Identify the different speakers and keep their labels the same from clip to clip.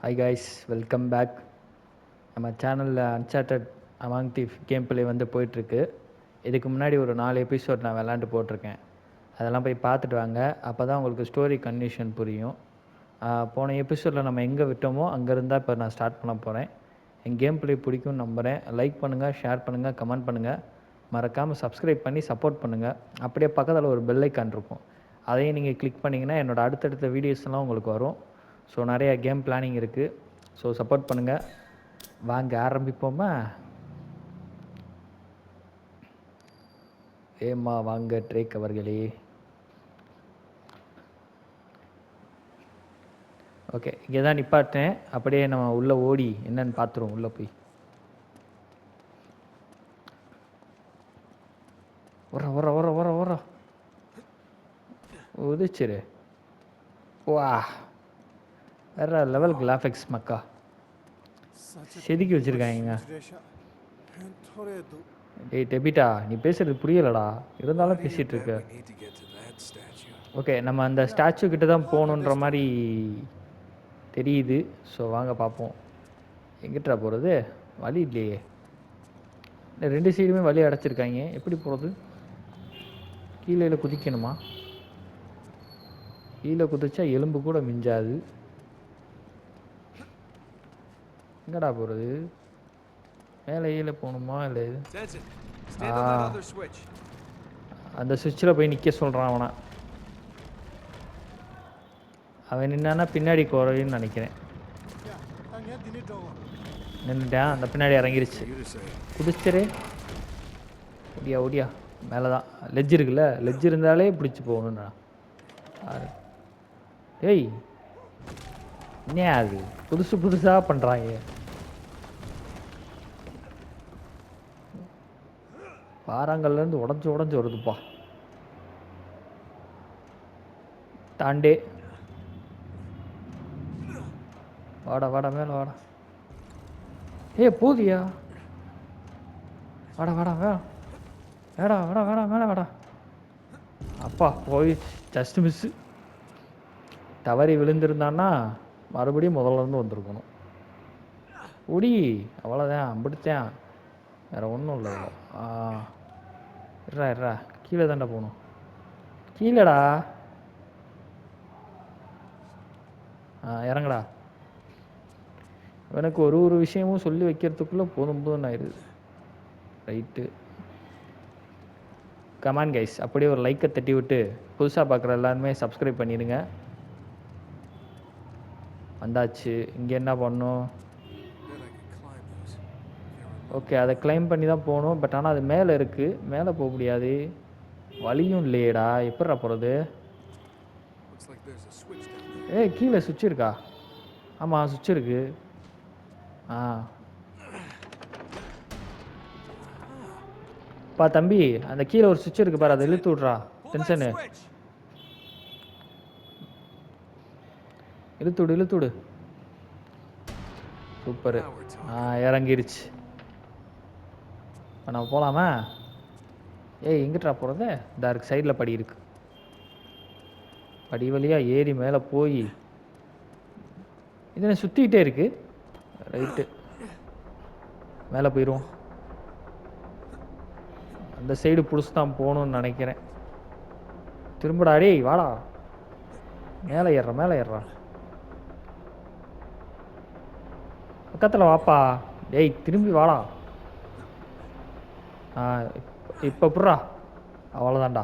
Speaker 1: Hi guys, welcome back. நம்ம சேனலில் uncharted among thief game play வந்து போயிட்டுருக்கு. இதுக்கு முன்னாடி ஒரு 4 எபிசோட் நான் விளாண்டு போட்டிருக்கேன். அதெல்லாம் போய் பார்த்துட்டு வாங்க. அப்போ தான் உங்களுக்கு ஸ்டோரி கன்டினியூஷன் புரியும். போன எபிசோடில் நம்ம எங்கே விட்டோமோ அங்கேருந்தா இப்போ நான் ஸ்டார்ட் பண்ண போகிறேன். என் கேம் பிளே பிடிக்கும்னு நம்புகிறேன். லைக் பண்ணுங்கள், ஷேர் பண்ணுங்கள், கமெண்ட் பண்ணுங்கள். மறக்காமல் சப்ஸ்கிரைப் பண்ணி சப்போர்ட் பண்ணுங்கள். அப்படியே பக்கத்தில் ஒரு பெல் ஐக்கான் இருக்கும், அதையும் நீங்கள் கிளிக் பண்ணிங்கன்னா என்னோடய அடுத்தடுத்த வீடியோஸ்லாம் உங்களுக்கு வரும். ஸோ நிறைய கேம் பிளானிங் இருக்குது. ஸோ சப்போர்ட் பண்ணுங்கள். வாங்க ஆரம்பிப்போமா? ஏம்மா வாங்க ட்ரேக் அவர்களே. ஓகே, இங்கே தான் நிப்பாட்டேன். அப்படியே நம்ம உள்ளே ஓடி என்னன்னு பார்த்துருவோம். உள்ளே போய் ஓர உதிச்சிரு. வா, வேற லெவல் கிராஃபிக்ஸ் மக்கா செதுக்கி வச்சுருக்காங்க. டேய் டெபிட்டா, நீ பேசுகிறது புரியலடா, இருந்தாலும் பேசிகிட்டு இருக்க. ஓகே, நம்ம அந்த ஸ்டாச்சு கிட்ட தான் போகணுன்ற மாதிரி தெரியுது. ஸோ வாங்க பார்ப்போம். எங்கிட்டா போகிறது? வழி இல்லையே. இந்த 2 சைடுமே வழி அடைச்சிருக்காங்க. எப்படி போகிறது? கீழே குதிக்கணுமா? கீழே குதிச்சா எலும்பு கூட மிஞ்சாது. எங்கடா போகிறது? மேலே கீழே போகணுமா? இல்லை அந்த சுவிட்சில் போய் நிற்க சொல்கிறான் அவனை. அவன் நின்னானா பின்னாடி குறையுன்னு நினைக்கிறேன். நின்றுட்டான். அந்த பின்னாடி இறங்கிருச்சு. குதிச்சிரு. ஒடியா ஒடியா. மேலே தான் லெஜ் இருக்குல்ல, லெஜ் இருந்தாலே பிடிச்சி போகணுண்ணா. ஏய், என்ன அது புதுசாக பண்ணுறாங்க. பாறாங்கல்லேருந்து உடஞ்சி வருதுப்பா. தாண்டே வாடா மேலே வாடா. போதியா? வாடா மேலே வாடா. அப்பா போய் ஜஸ்ட் மிஸ்ஸு. தவறி விழுந்திருந்தான்னா மறுபடியும் முதல்லேருந்து வந்திருக்கணும். உடி, அவ்வளோதான், அம்பிடுத்தேன். வேறு ஒன்றும் இல்லை. இருறா கீழே தாண்டா போகணும். கீழேடா. இறங்கடா. எனக்கு ஒரு விஷயமும் சொல்லி வைக்கிறதுக்குள்ளே போதும் ஆயிடுது. Right, come on guys. அப்படியே ஒரு லைக்கை தட்டி விட்டு புதுசாக பார்க்குற எல்லாருமே சப்ஸ்கிரைப் பண்ணிடுங்க. வந்தாச்சு. இங்கே என்ன பண்ணணும்? ஓகே, அதை கிளைம் பண்ணி தான் போகணும். பட் ஆனால் அது மேலே இருக்குது, மேலே போக முடியாது. வழியும் இல்லையேடா. எப்படிடா போகிறது? கீழே சுவிட்ச் இருக்கா? ஆமாம், சுவிட்ச் இருக்கு. பா தம்பி, அந்த கீழே ஒரு சுவிட்ச் இருக்கு பாரு, அதை இழுத்து விட்றா. டென்ஷனு இழுத்து விடு. சூப்பரு. இறங்கிருச்சு. இப்போ நம்ம போகலாமா? எங்கிட்டா போகிறது? இந்த இருக்கு சைடில் படி இருக்கு. படி வழியாக ஏறி மேலே போய் இதனை சுற்றிக்கிட்டே இருக்கு. ரைட்டு, மேலே போயிடுவோம். அந்த சைடு பிடிச்சி தான் போகணுன்னு நினைக்கிறேன். திரும்படா. டேய் வாடா, மேலே ஏறுறா. பக்கத்தில் வாப்பா. டேய் திரும்பி வாடா. இப்போ புட்றா. அவ்வளோதான்டா.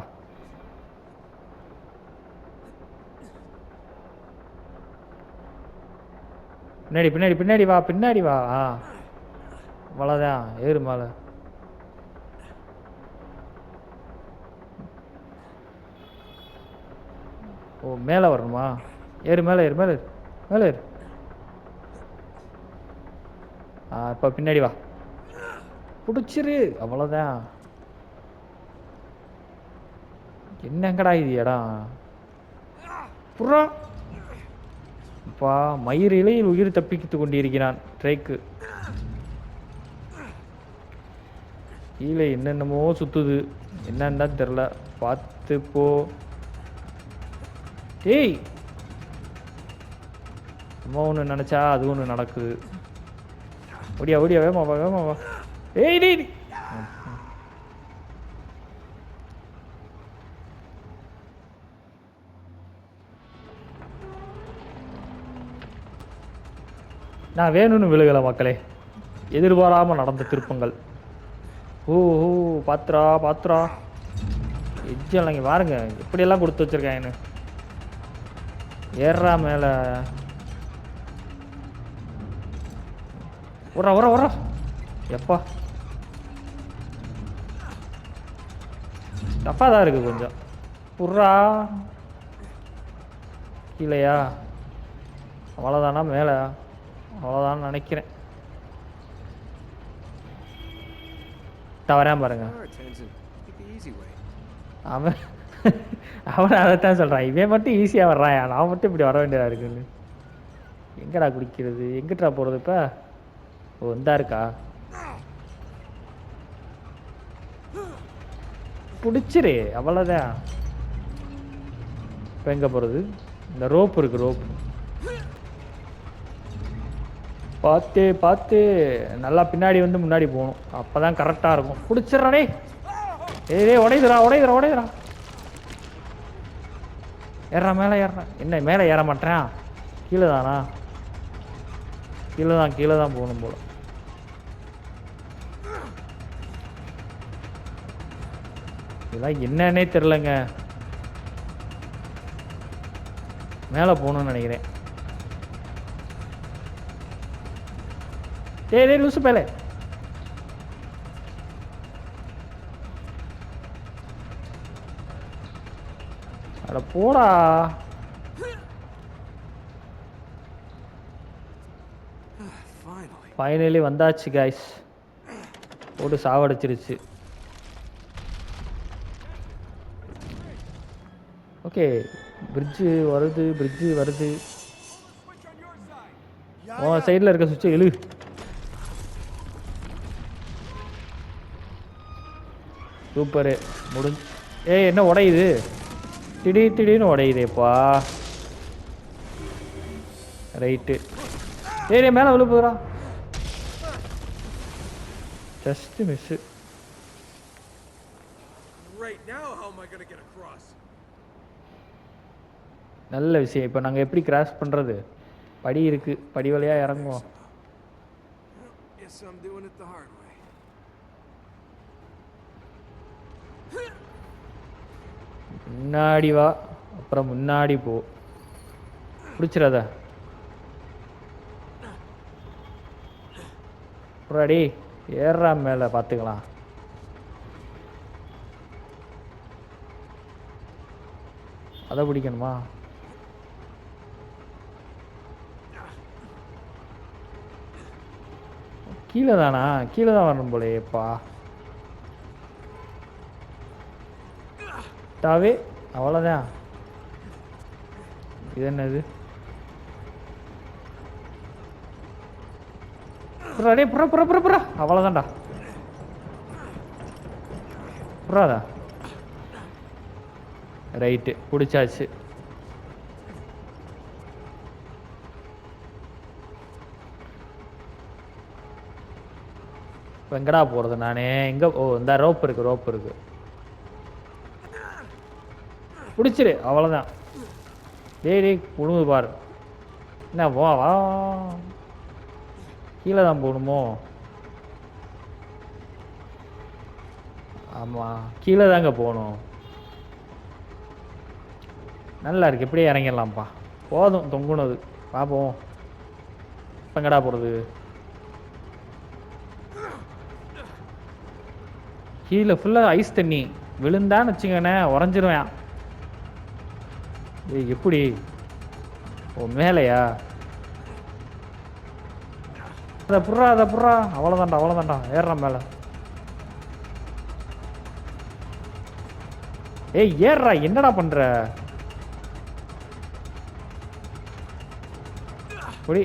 Speaker 1: பின்னாடி வா. அவ்வளோதான். ஏறு மேலே. மேலே வரணுமா? மேலே ஏறு. இப்போ பின்னாடி வா. பிடிச்சிரு. அவ்வளோதான். என்னங்கடா இது இடம்? புறா அப்பா, மயிர் இலையில் உயிர் தப்பித்து கொண்டிருக்கிறான் ட்ரேக்கு. கீழே என்னென்னமோ சுற்றுது, என்னன்னு தான் தெரில. பார்த்து போ. டேய் நம்ம ஒன்று நினச்சா அது ஒன்று நடக்குது. ஓடியா ஓடியா, வேமாவா வேமாவா. ஏய் டேய். நான் வேணும்னு விழுகலை மக்களே, எதிர்பாராமல் நடந்த திருப்பங்கள். ஓ ஓ, பாத்ரா பாத்ரா. எஜ்ஜெல்லாம் இங்கே பாருங்க எப்படியெல்லாம் கொடுத்து வச்சுருக்கேன். ஏறா மேலே உர உர உர. எப்பா டஃப்பாக தான் இருக்குது கொஞ்சம். புர்ரா கீழையா? அவ்வளோதானா மேலே? அவ்வளோதான்னு நினைக்கிறேன். தவறாம பாருங்க. அவன் அவன் அதைத்தான் சொல்கிறான். இவன் மட்டும் ஈஸியாக வர்றான், நான் மட்டும் இப்படி வர வேண்டியதாக இருக்குன்னு. எங்கடா குடிக்கிறது, எங்கிட்டா போகிறது இப்போ? ஓ இந்தா இருக்கா? பிடிச்சிரு அவ்வளோதான். இப்போ எங்கே போகிறது? இந்த ரோப் இருக்குது, ரோப். பார்த்து பார்த்து நல்லா பின்னாடி வந்து முன்னாடி போகணும், அப்போ தான் கரெக்டாக இருக்கும். பிடிச்சிட்றானே. ஏய் உடையுதுரா உடையுதுரா உடையுதுரா. ஏறா மேலே ஏறுறேன். என்ன மேலே ஏற மாட்டேன்? கீழே தானா? கீழே தான் போகணும் போல. இதெல்லாம் என்னன்னே தெரிலங்க. மேலே போகணும்னு நினைக்கிறேன். டேய் லூசு பேலே. அட போடா. ஃபைனலி வந்தாச்சு கைஸ். போட்டு சாவடிச்சிருச்சு. ஓகே, பிரிட்ஜு வருது. உன் சைடில் இருக்க சுவிட்சை இழு. சூப்பரு முடிஞ்சு. ஏய் என்ன உடையுது? திடீர்னு உடையுதேப்பா. ரைட்டு. ஏய் மேலே விழு போகிறா. Just miss. நல்ல விஷயம். இப்போ நாங்கள் எப்படி கிராஸ் பண்ணுறது? படி இருக்குது, படி வழியாக இறங்குவோம். முன்னாடி வா, அப்புறம் முன்னாடி போ. பிடிச்சிடாத. அப்புறாடி ஏறா மேலே பார்த்துக்கலாம். அதை பிடிக்கணுமா? கீழே தானா? கீழே தான் வரணும் போலேப்பா. தாவே அவ்வளோதான். இது என்னது? புறாடே புறா புறா புறா புறா. அவ்வளோதான்டா. புறாதா? ரைட்டு, பிடிச்சாச்சு. இப்போ எங்கடா போகிறது நானே? எங்கே? ஓ இந்த ரோப் இருக்குது. பிடிச்சிரு அவ்வளோதான். டேய் புழுது பாரு. என்ன வா வா. கீழே தான் போகணுமோ? ஆமாம் கீழே தாங்க போகணும். நல்லா இருக்கு, எப்படியே இறங்கிடலாம்ப்பா. போதும் தொங்குனது. பார்ப்போம் எங்கடா போகிறது. கீழே ஃபுல்லாக ஐஸ் தண்ணி. விழுந்தான்னு வச்சுக்கண்ணே உறைஞ்சிருவேன். ஏய் எப்படி? ஓ மேலையா? அதை புறா. அவ்வளோதான்டா. ஏறுறான் மேலே. ஏய் ஏறுறா, என்னடா பண்ணுற? புடி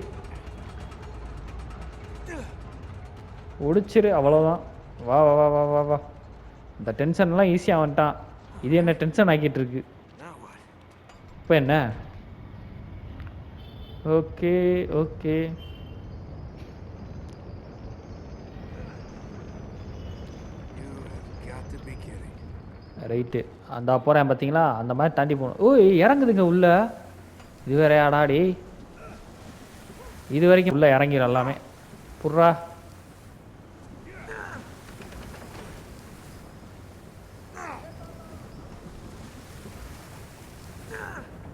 Speaker 1: ஒடிச்சிரு அவ்வளோதான். வா வா வா வா வா வா. இந்த டென்ஷன்லாம் ஈஸியாக வந்துட்டான். இது என்ன டென்ஷன் ஆக்கிட்டு இருக்கு இப்போ? என்ன ஓகே ஓகே. ரைட்டு, அந்த போகிறேன் பார்த்தீங்களா, அந்த மாதிரி தாண்டி போகணும். ஓ இறங்குதுங்க உள்ள. இது வேற ஆடாடி, இது வரைக்கும் உள்ள இறங்கிடும் எல்லாமே. புட்றா.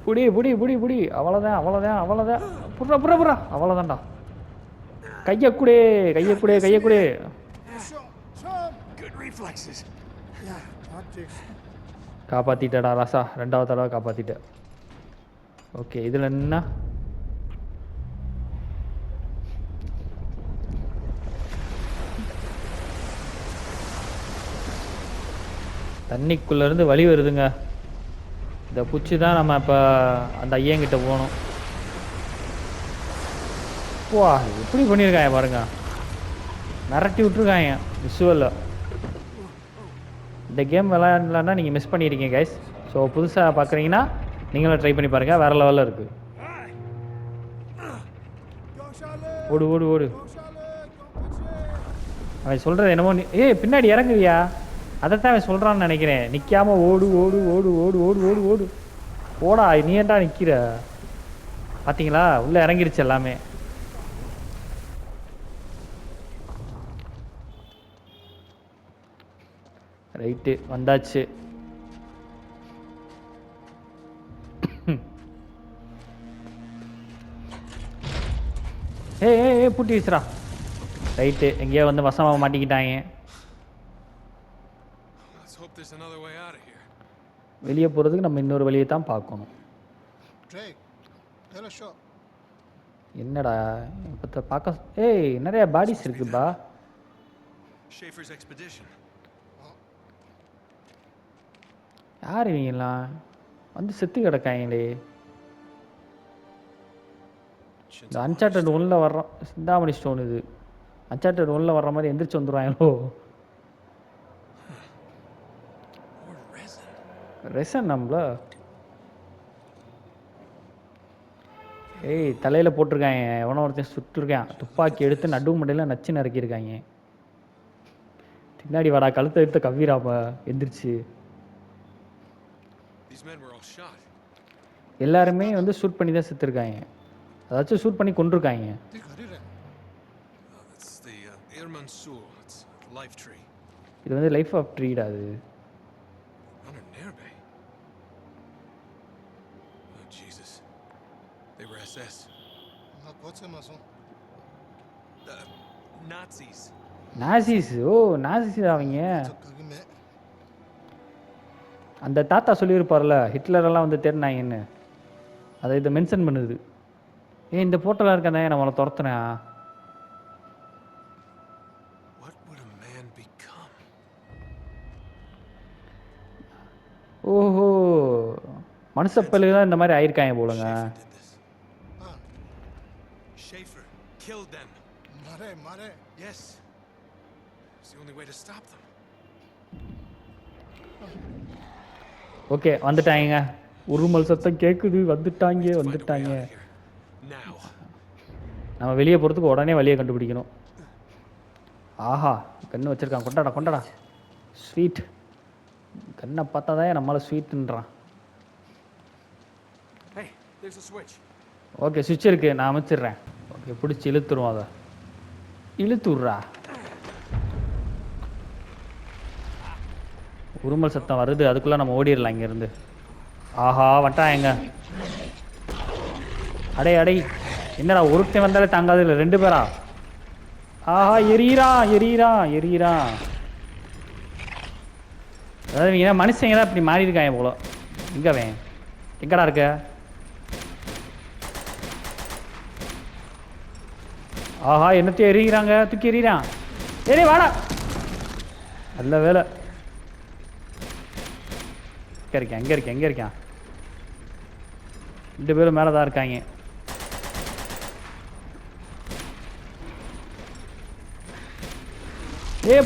Speaker 1: புடி புடி புடி புடி. அவ்வளோதான் அவ்வளோதான் அவ்வளோதான். புட்றா புட்றா புட்றா. அவ்வளோதான்டா. கையை குடே கையை குடே கையை குடே. காப்பாற்றிட்டடா ராசா, 2வது தடவை காப்பாற்றிட்ட. ஓகே, இதில் என்ன? தண்ணிக்குள்ளேருந்து வழி வருதுங்க. இதை பிடிச்சி தான் நம்ம இப்போ அந்த ஐயங்கிட்ட போகணும். வா, எப்படி பண்ணியிருக்காங்க பாருங்க, மிரட்டி விட்ருக்காங்க விஷுவலில். இந்த கேம் விளையாடலன்னா நீங்கள் மிஸ் பண்ணியிருக்கீங்க கைஸ். ஸோ புதுசாக பார்க்குறீங்கன்னா நீங்களும் ட்ரை பண்ணி பாருங்கள், வேறு லெவலில் இருக்குது. ஓடு ஓடு ஓடு. அவன் சொல்கிறது என்னமோ பின்னாடி இறங்குவியா, அதைத்தான் அவன் சொல்கிறான்னு நினைக்கிறேன். நிற்காம ஓடு ஓடு ஓடு ஓடு ஓடு ஓடு ஓடு. ஓடா, நீ ஏன்டா நிற்கிற? பார்த்தீங்களா, உள்ளே இறங்கிருச்சு எல்லாமே. ரைட்டு, வந்தாச்சு. ஏ பூட்டி வச்சுரா. ரைட்டு, எங்கேயோ வந்து வசமாக மாட்டிக்கிட்டாங்க. வெளியே போகிறதுக்கு நம்ம இன்னொரு வழியை தான் பார்க்கணும். என்னடா இப்போ பார்க்க நிறைய பாடிஸ் இருக்குப்பா. யார் இவங்கெல்லாம் வந்து செத்து கிடக்காங்களே? இந்த அன்சார்ட்டட் 1 வர்றோம், சிந்தாமணி ஸ்டோன். இது அன்சார்ட்டட் 1 வர்ற மாதிரி எந்திரிச்சு வந்துடுவாங்களோ? ரெசன் நம்மள தலையில் போட்டிருக்காங்க. எவனோ ஒருத்தன் சுட்டுருக்கான், துப்பாக்கி எடுத்து நடுவு மண்டையில் நச்சு நறுக்கியிருக்காங்க. பின்னாடி வாடா, கழுத்தை எடுத்து கவ்விராப்பா எந்திரிச்சு. எல்லாருமே வந்து ஷூட் பண்ணி தான் செத்துருக்காங்க, அதாச்சும் ஷூட் பண்ணி கொண்டிருக்காங்க. இது வந்து லைஃப் ஆஃப் ட்ரீடா. அது நாசிஸ். ஓ நாசிஸ் அவங்க. அந்த தாத்தா சொல்லியிருப்பார்ல, ஹிட்லரெல்லாம் வந்து தேடினாங்கன்னு, அதை இதை மென்ஷன் பண்ணுது. இந்த போட்டோலாம் இருக்கானே நம்மளை துரத்துனா. ஓஹோ, மனுஷப்பல்லுக்கு தான் இந்த மாதிரி ஆயிருக்காங்க போலுங்க. ஓகே, வந்துட்டாங்க. உருமல் சத்தம் கேட்குது. வந்துட்டாங்க வந்துட்டாங்க. நம்ம வெளியே போகிறதுக்கு உடனே வழியை கண்டுபிடிக்கணும். ஆஹா, கன்று வச்சுருக்கான். கொண்டாடா கொண்டாடா. ஸ்வீட். கண்ணை பார்த்தா தான் நம்மளால் ஸ்வீட்டுன்றான். ஓகே, சுவிட்ச் இருக்குது, நான் அமைச்சிடுறேன். ஓகே, பிடிச்சி இழுத்துருவோம். அதை இழுத்து விட்றா. உருமல் சத்தம் வருது, அதுக்குள்ளே நம்ம ஓடிடலாம் இங்கேருந்து. ஆஹா, வட்டாங்க. அடே அடை, என்னடா ஒருத்தன் வந்தாலே தாங்காது, இல்லை 2 பேரா? ஆஹா, எரியறான் எரியறான் எரியறான். அதாவது இவங்க மனுஷங்க தான் இப்படி மாறி இருக்காங்க போல. எங்கவே எங்கடா இருக்க? ஆஹா, என்னத்தையும் எரிகிறாங்க, தூக்கி எறிகிறான். சரி வாடா. நல்ல வேலை. இருக்கேன், எங்கே இருக்கேன், எங்கே இருக்கேன்? 2 பேரும் மேலே தான் இருக்காங்க.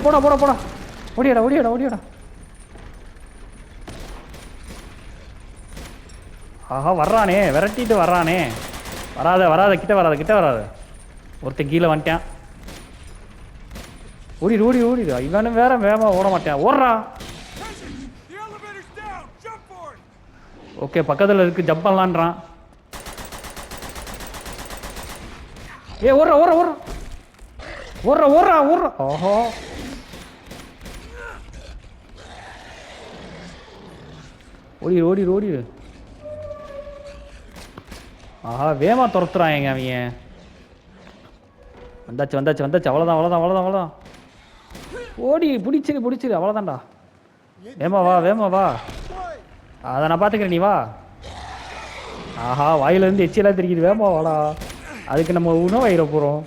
Speaker 1: போடா போடா போடா. ஓடியாடா ஓடியாடா ஓடியாடா. ஆஹா, வர்றானே, விரட்டிட்டு வர்றானே. வராத கிட்ட வராத. ஒருத்தன் கீழே வந்துட்டான். ஓடிடு. இவனும் வேற வேகமா ஓட மாட்டான். ஓடுறா. ஓகே, பக்கத்தில் இருக்கு. ஜம்ப் பண்ணலான்றான். ஓடுறா. ஓஹோ, ஓடிடு. ஆஹா, வேகமா துரத்துறாங்க அவங்க. வந்தாச்சு. அவ்வளோதான். ஓடி பிடிச்சிரு. அவ்வளோதான்டா. வேமா வா. அதை நான் பார்த்துக்கிறேன், நீ வா. ஆஹா, வாயிலேருந்து எச்சியெல்லாம் தெரியுது. வேமா வாடா. அதுக்கு நம்ம உணவு ஆயிட போகிறோம்.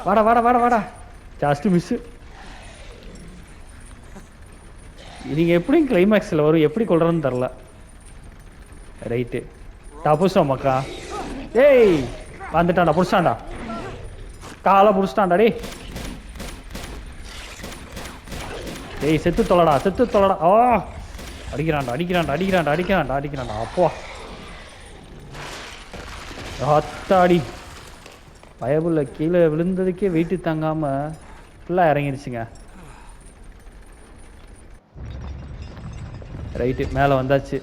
Speaker 1: வாடா. Just miss. நீங்கள் எப்படி கிளைமேக்ஸில் வரும், எப்படி கொள்றதுன்னு தெரில. ரைட்டு, புடிச்சிட்டோம் மக்கா. ஏய், வந்துட்டான்டா, புடிச்சிட்டான்டா. காலை புடிச்சிட்டான்டா. டேய் செத்து தொலைடா. ஓ, அடிக்கிறான்டா. அப்போ அத்தாடி, பயபுள்ள கீழே விழுந்ததுக்கே வெயிட்டு தாங்காமல் ஃபுல்லாக இறங்கிருச்சுங்க. ரைட்டு, மேலே வந்தாச்சு.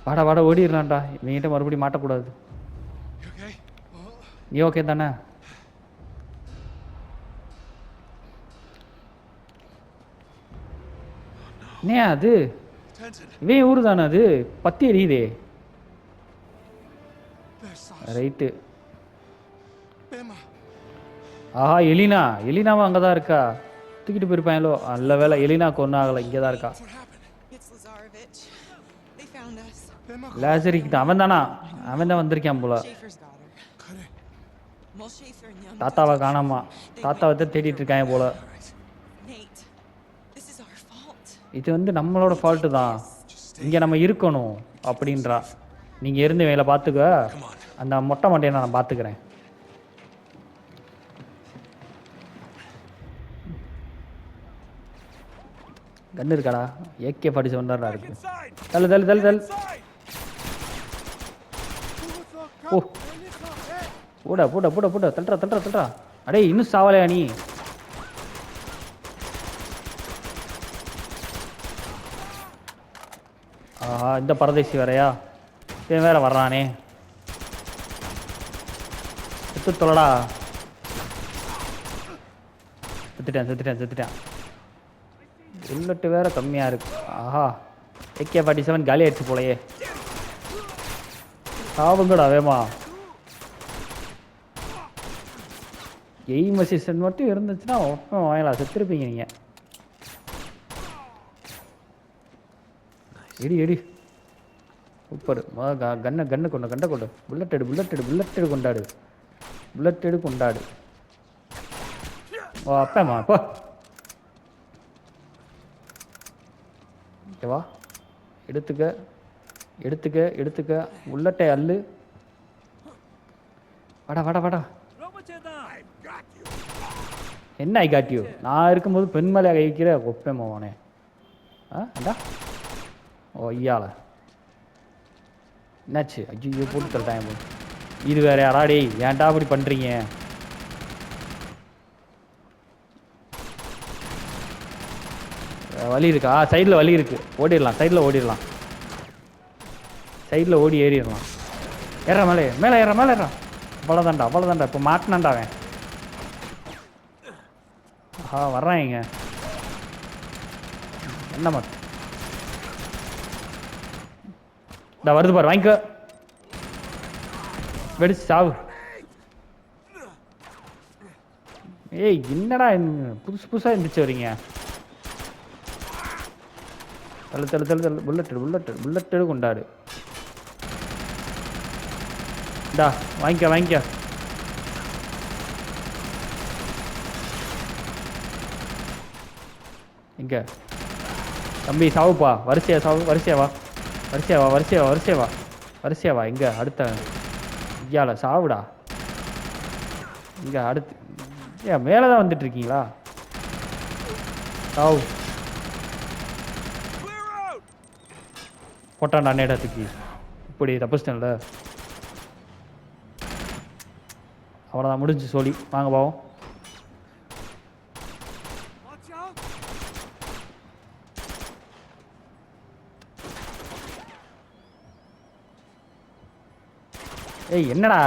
Speaker 1: வாடா ஓடிடலாம்டா. இவங்கிட்ட மறுபடியும் மாட்டக்கூடாது. நீ ஓகே தானே? என்ன அது? இவன் ஊரு தானே அது? பத்தி எரியுதே. ரைட்டு. ஆஹா, எலினாவும் அங்கே தான் இருக்கா. தூக்கிட்டு போயிருப்பாங்களோ. நல்ல வேலை, எலினா கொண்டு ஆகலை, இங்கே தான் இருக்கா. லாசரிக்கிட்ட அவன் தான் வந்திருக்கான் போல. தாத்தாவை காணாமா. தாத்தாவை தான் தேடிட்டு இருக்காங்க போல. இது வந்து நம்மளோட ஃபால்ட்டு தான். இங்கே நம்ம இருக்கணும் அப்படின்றா. நீங்கள் இருந்து வேலை பார்த்துக்க. அந்த மொட்டை மண்டையை நான் பார்த்துக்கிறேன். கன்று இருக்காடா. AK-47 இருக்கு. தள்ளு. ஓ, போட. தள்ளுறா. அடே, இன்னும் சாவலையா நீ? ஆஹா, இந்த பரதேசி வேறையா? இவன் வேற வர்றானே. செத்து தொலைடா. செத்துட்டான். புல்லட்டு வேற கம்மியாக இருக்கு. ஆஹா, AK-47 காலி ஆயிடுச்சு போலையே. சாவுங்கடா வேமா. எய்ம் அசிஸ்டன்ட் மட்டும் இருந்துச்சுன்னா வாங்கலாம். செத்துருப்பீங்க நீங்கள். Eddy super. கண்ணை கொண்டு. புல்லட் எடு கொண்டாடு. ஓ, அப்பேம்மா போ. ஓகேவா, எடுத்துக்க. புல்லட்டை அள்ளு. வாடா. என்ன ஐ காட் யூ? நான் இருக்கும்போது பெண்மலை கைக்கிற ஒப்பேம்மா அவனே. அண்டா. ஓ, ஐயால என்னாச்சு? ஐயோ, போட்டு தரட்டான். இது வேற யாராடி? ஏன்டா அப்படி பண்ணுறீங்க? வழி இருக்கா? சைடில் வழி இருக்கு. ஓடிடலாம். சைடில் ஓடி ஏறிடலாம். ஏற மேலே ஏற. அவ்வளோதான்டா. இப்போ மாட்டினான்டா அவன். ஆஹா, வர்றாங்க. என்ன மாட்டு? இந்த வருது பாரு, வாங்கிக்க. வெடிச்சு சாவு. ஏய், என்னடா புதுசாக இருந்துச்சு வரீங்க. தள்ளு. புல்லட் எடு கொண்டாடு. டா, வாங்கிக்க. இங்க தம்பி சாவுப்பா. வரிசையா வா. இங்க அடுத்த ஐயால சாவுடா. இங்க அடுத்து. ஏன் மேலே தான் வந்துட்டு இருக்கீங்களா? சாவு. போட்டான்டா நேடத்துக்கு. இப்படி தப்பிச்சிட்டேன்ல. அவ்வளோதான் முடிஞ்சு சொல்லி வாங்க பாவம். ஏய் என்னடா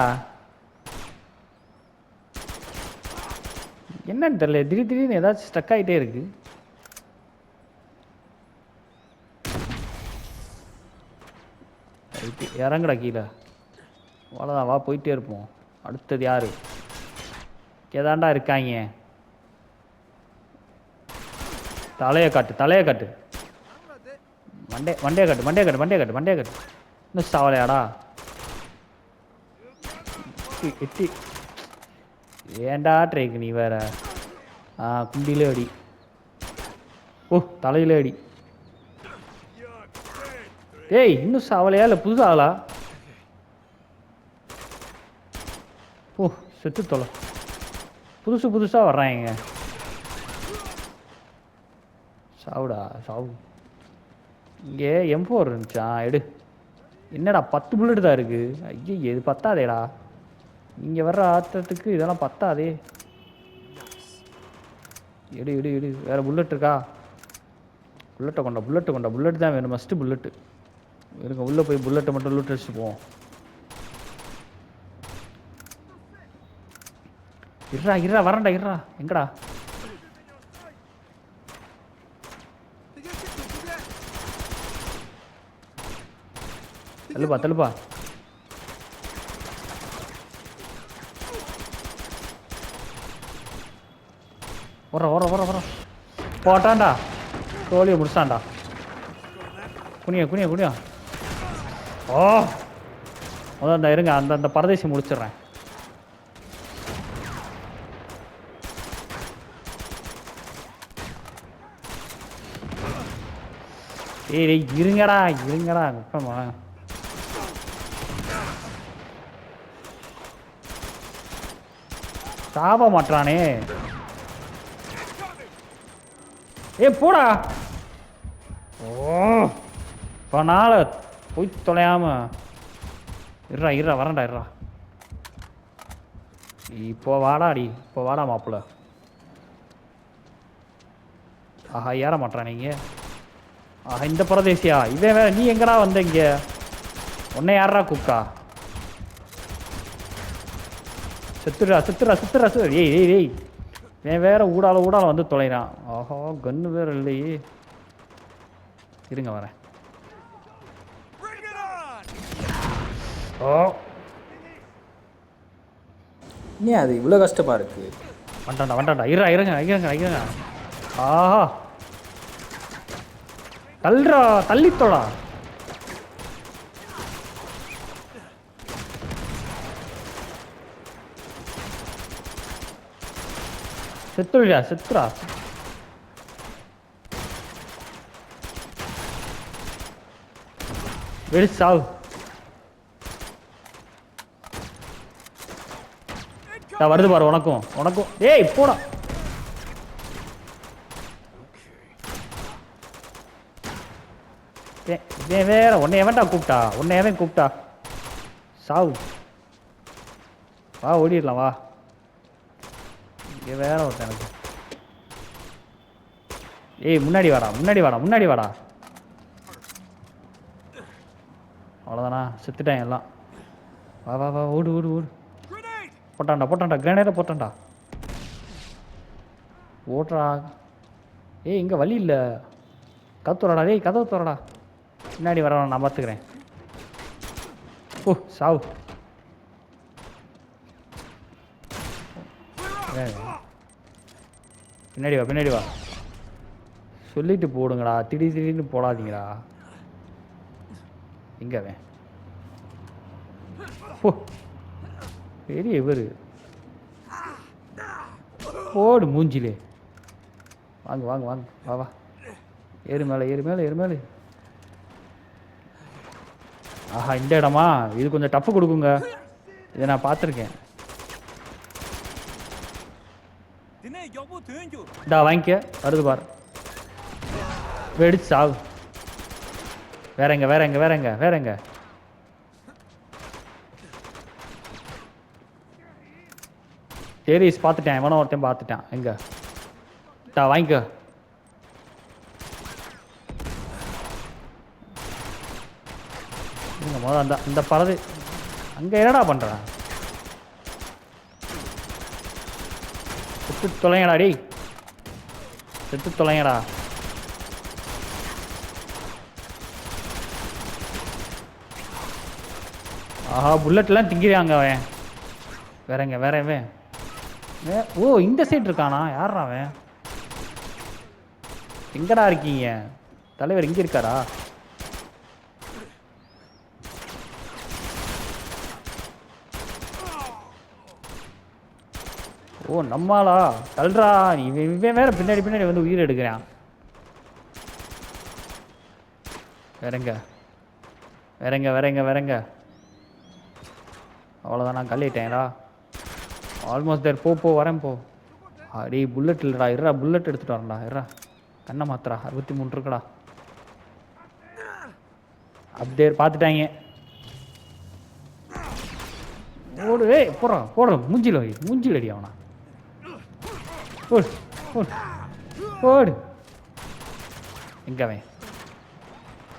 Speaker 1: என்னன்னு தெரியல, திடீர்னு ஏதாச்சும் ஸ்டக் ஆகிட்டே இருக்கு. இறங்குடா கீழே. அவ்வளோதான், வா போயிட்டே இருப்போம். அடுத்தது யாரு? ஏதாண்டா இருக்காங்க. தலையை காட்டு. மண்டையை காட்டு. இன்னும் சாவலையாடா? எட்டி ஏண்டா ட்ரைக்கு நீ வேற. குண்டிலே அடி. ஓ தலையிலே அடி. ஏய் இன்னும் சாவலையா இல்லை புதுசு ஆகலா? ஓ செத்து தொலை. புதுசாக வர்றாங்க. சாவுடா சாவு. இங்கே M4 இருந்துச்சா? எடு. என்னடா 10 புல்லட் தான் இருக்குது. ஐயோ இது பத்தாதேடா. இங்கே வர்ற ஆத்தத்துக்கு இதெல்லாம் பத்தாதே. எடு வேறு புல்லட் இருக்கா? புல்லட்டை கொண்டா. புல்லட் தான் வேணும், மஸ்ட்டு புல்லட்டு. இருங்க உள்ளே போய் புல்லட்டை மட்டும் லூட் அடிச்சுட்டு போவோம். இருடா வரேன்டா. எங்கடா? தள்ளுப்பா. வர போட்டான்டா. தோழியை முடிச்சான்டா. குனியா. ஓ அதான் இருங்க, அந்த பரதேசி முடிச்சிடுறேன். ஏய் இருங்கடா குப்பமா. சாப மாட்டானே. ஏ போடா. ஓ இப்போ நாளை போய் தொலையாம இருடா வரேன்டா. இப்போ வாடா மாப்பிள்ள. ஆஹா ஏற மாட்டான் நீங்க. ஆஹா இந்த பிரதேசியா இதே வேற. நீ எங்கடா வந்த இங்க? உன்னை யாரா கூப்பிட்டா? செத்துறா. ஏய் ஏன் வேற ஊடால வந்து தொலைறான். ஆஹா கன்னு வேற இல்லையே. இருங்க வரேன். ஓ
Speaker 2: ஏன் அது இவ்வளோ கஷ்டமா இருக்கு?
Speaker 1: வந்துட்டான்டா. இருங்க. ஆஹா தள்ளித்தோடா. செத்துறா. வெடி சாவு. வருது பாரு உனக்கும். ஏய் போடா. வேற உன்னை எவன்டா கூப்பிட்டா? சாவு. வா ஓடிடலாம் வா. இங்கே வேற ஒருத்தன் எனக்கு. ஏய் முன்னாடி வாடா. அவ்வளோதானா? செத்துட்டேன் எல்லாம். வா ஓடு. போட்டான்டா கிரேனேடை போட்டான்டா. ஓடுறா. ஏய் இங்கே வழி இல்லை. கதவு திறடா. பின்னாடி வரவன் நான் பார்த்துக்கிறேன். ஓ சாவு. பின்னாடி வா. சொல்லிட்டு போடுங்கடா. திடீர்னு போடாதீங்கடா. எங்க அவன்? ஓ பெரிய இவரு. போடு மூஞ்சிலே. வாங்க வா. ஏறு மேலே. ஆஹா இந்த இடமா? இது கொஞ்சம் டஃப் கொடுக்குங்க. இதை நான் பார்த்துருக்கேன். வாங்கிக்க. வருது பாரு. வெடிச்சு சாவு. வேற எங்க? சீரிஸ் பார்த்துட்டேன், எவனோ ஒருத்தன் பார்த்துட்டான். எங்க வாங்கிக்க. முதல்ல அந்த பறவை அங்கே என்னடா பண்ணுறான்? செத்து தொலைங்கடா டேய், செத்து தொலைங்கடா. ஆஹா, புல்லட்லாம் திங்கிறாங்க அவன். வேறவன் ஓ இந்த சைடு இருக்கானா? யாரா அவன்? எங்கடா இருக்கீங்க? தலைவர் இங்கே இருக்காரா? ஓ நம்மளா தள்ளுறா. இவன் வேற பின்னாடி வந்து உயிர் எடுக்கிறான். வேறங்க அவ்வளோதான், நான் கல்லிட்டேன்டா. ஆல்மோஸ்ட் தேர். போ வரேன் போ. அடே புல்லட் இல்லைடா, இருடா புல்லட் எடுத்துகிட்டு வரேன்டா. இருடா கண்ணை மாத்திரா. 63 இருக்குடா. அப்படியே பார்த்துட்டாங்க. ஓடு. போடுற மூஞ்சில் அடி அவனா. போடு. எங்க அவன்?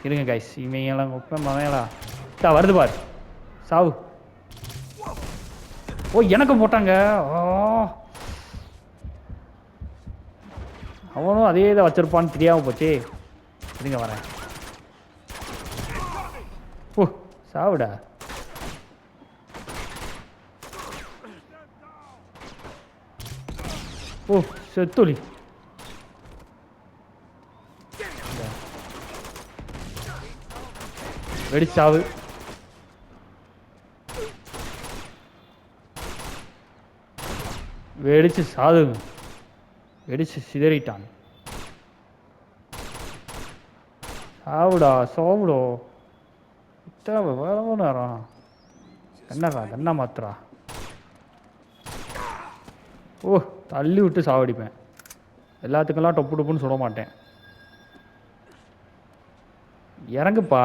Speaker 1: இருங்க கைஸ், இவங்கெல்லாம் ஒப்பமேலா வருது பாரு. சாவு. ஓ எனக்கும் போட்டாங்க. அவனும் அதே தான் வச்சிருப்பான்னு தெரியாமல் போச்சே. இருங்க வரேன். ஓ சாவுடா. ஓ செத்துலி. வெடிச்சாவு. வெடிச்சு சாது. வெடிச்சு சிதறிட்டான். சாவுடா சோவுடோ. இத்தனை எவ்வளோ நேரம்? கண்ணா மாத்திரா. ஓ தள்ளி விட்டு சாவடிப்பேன். எல்லாத்துக்கெல்லாம் டொப்புன்னு சுட மாட்டேன். இறங்குப்பா.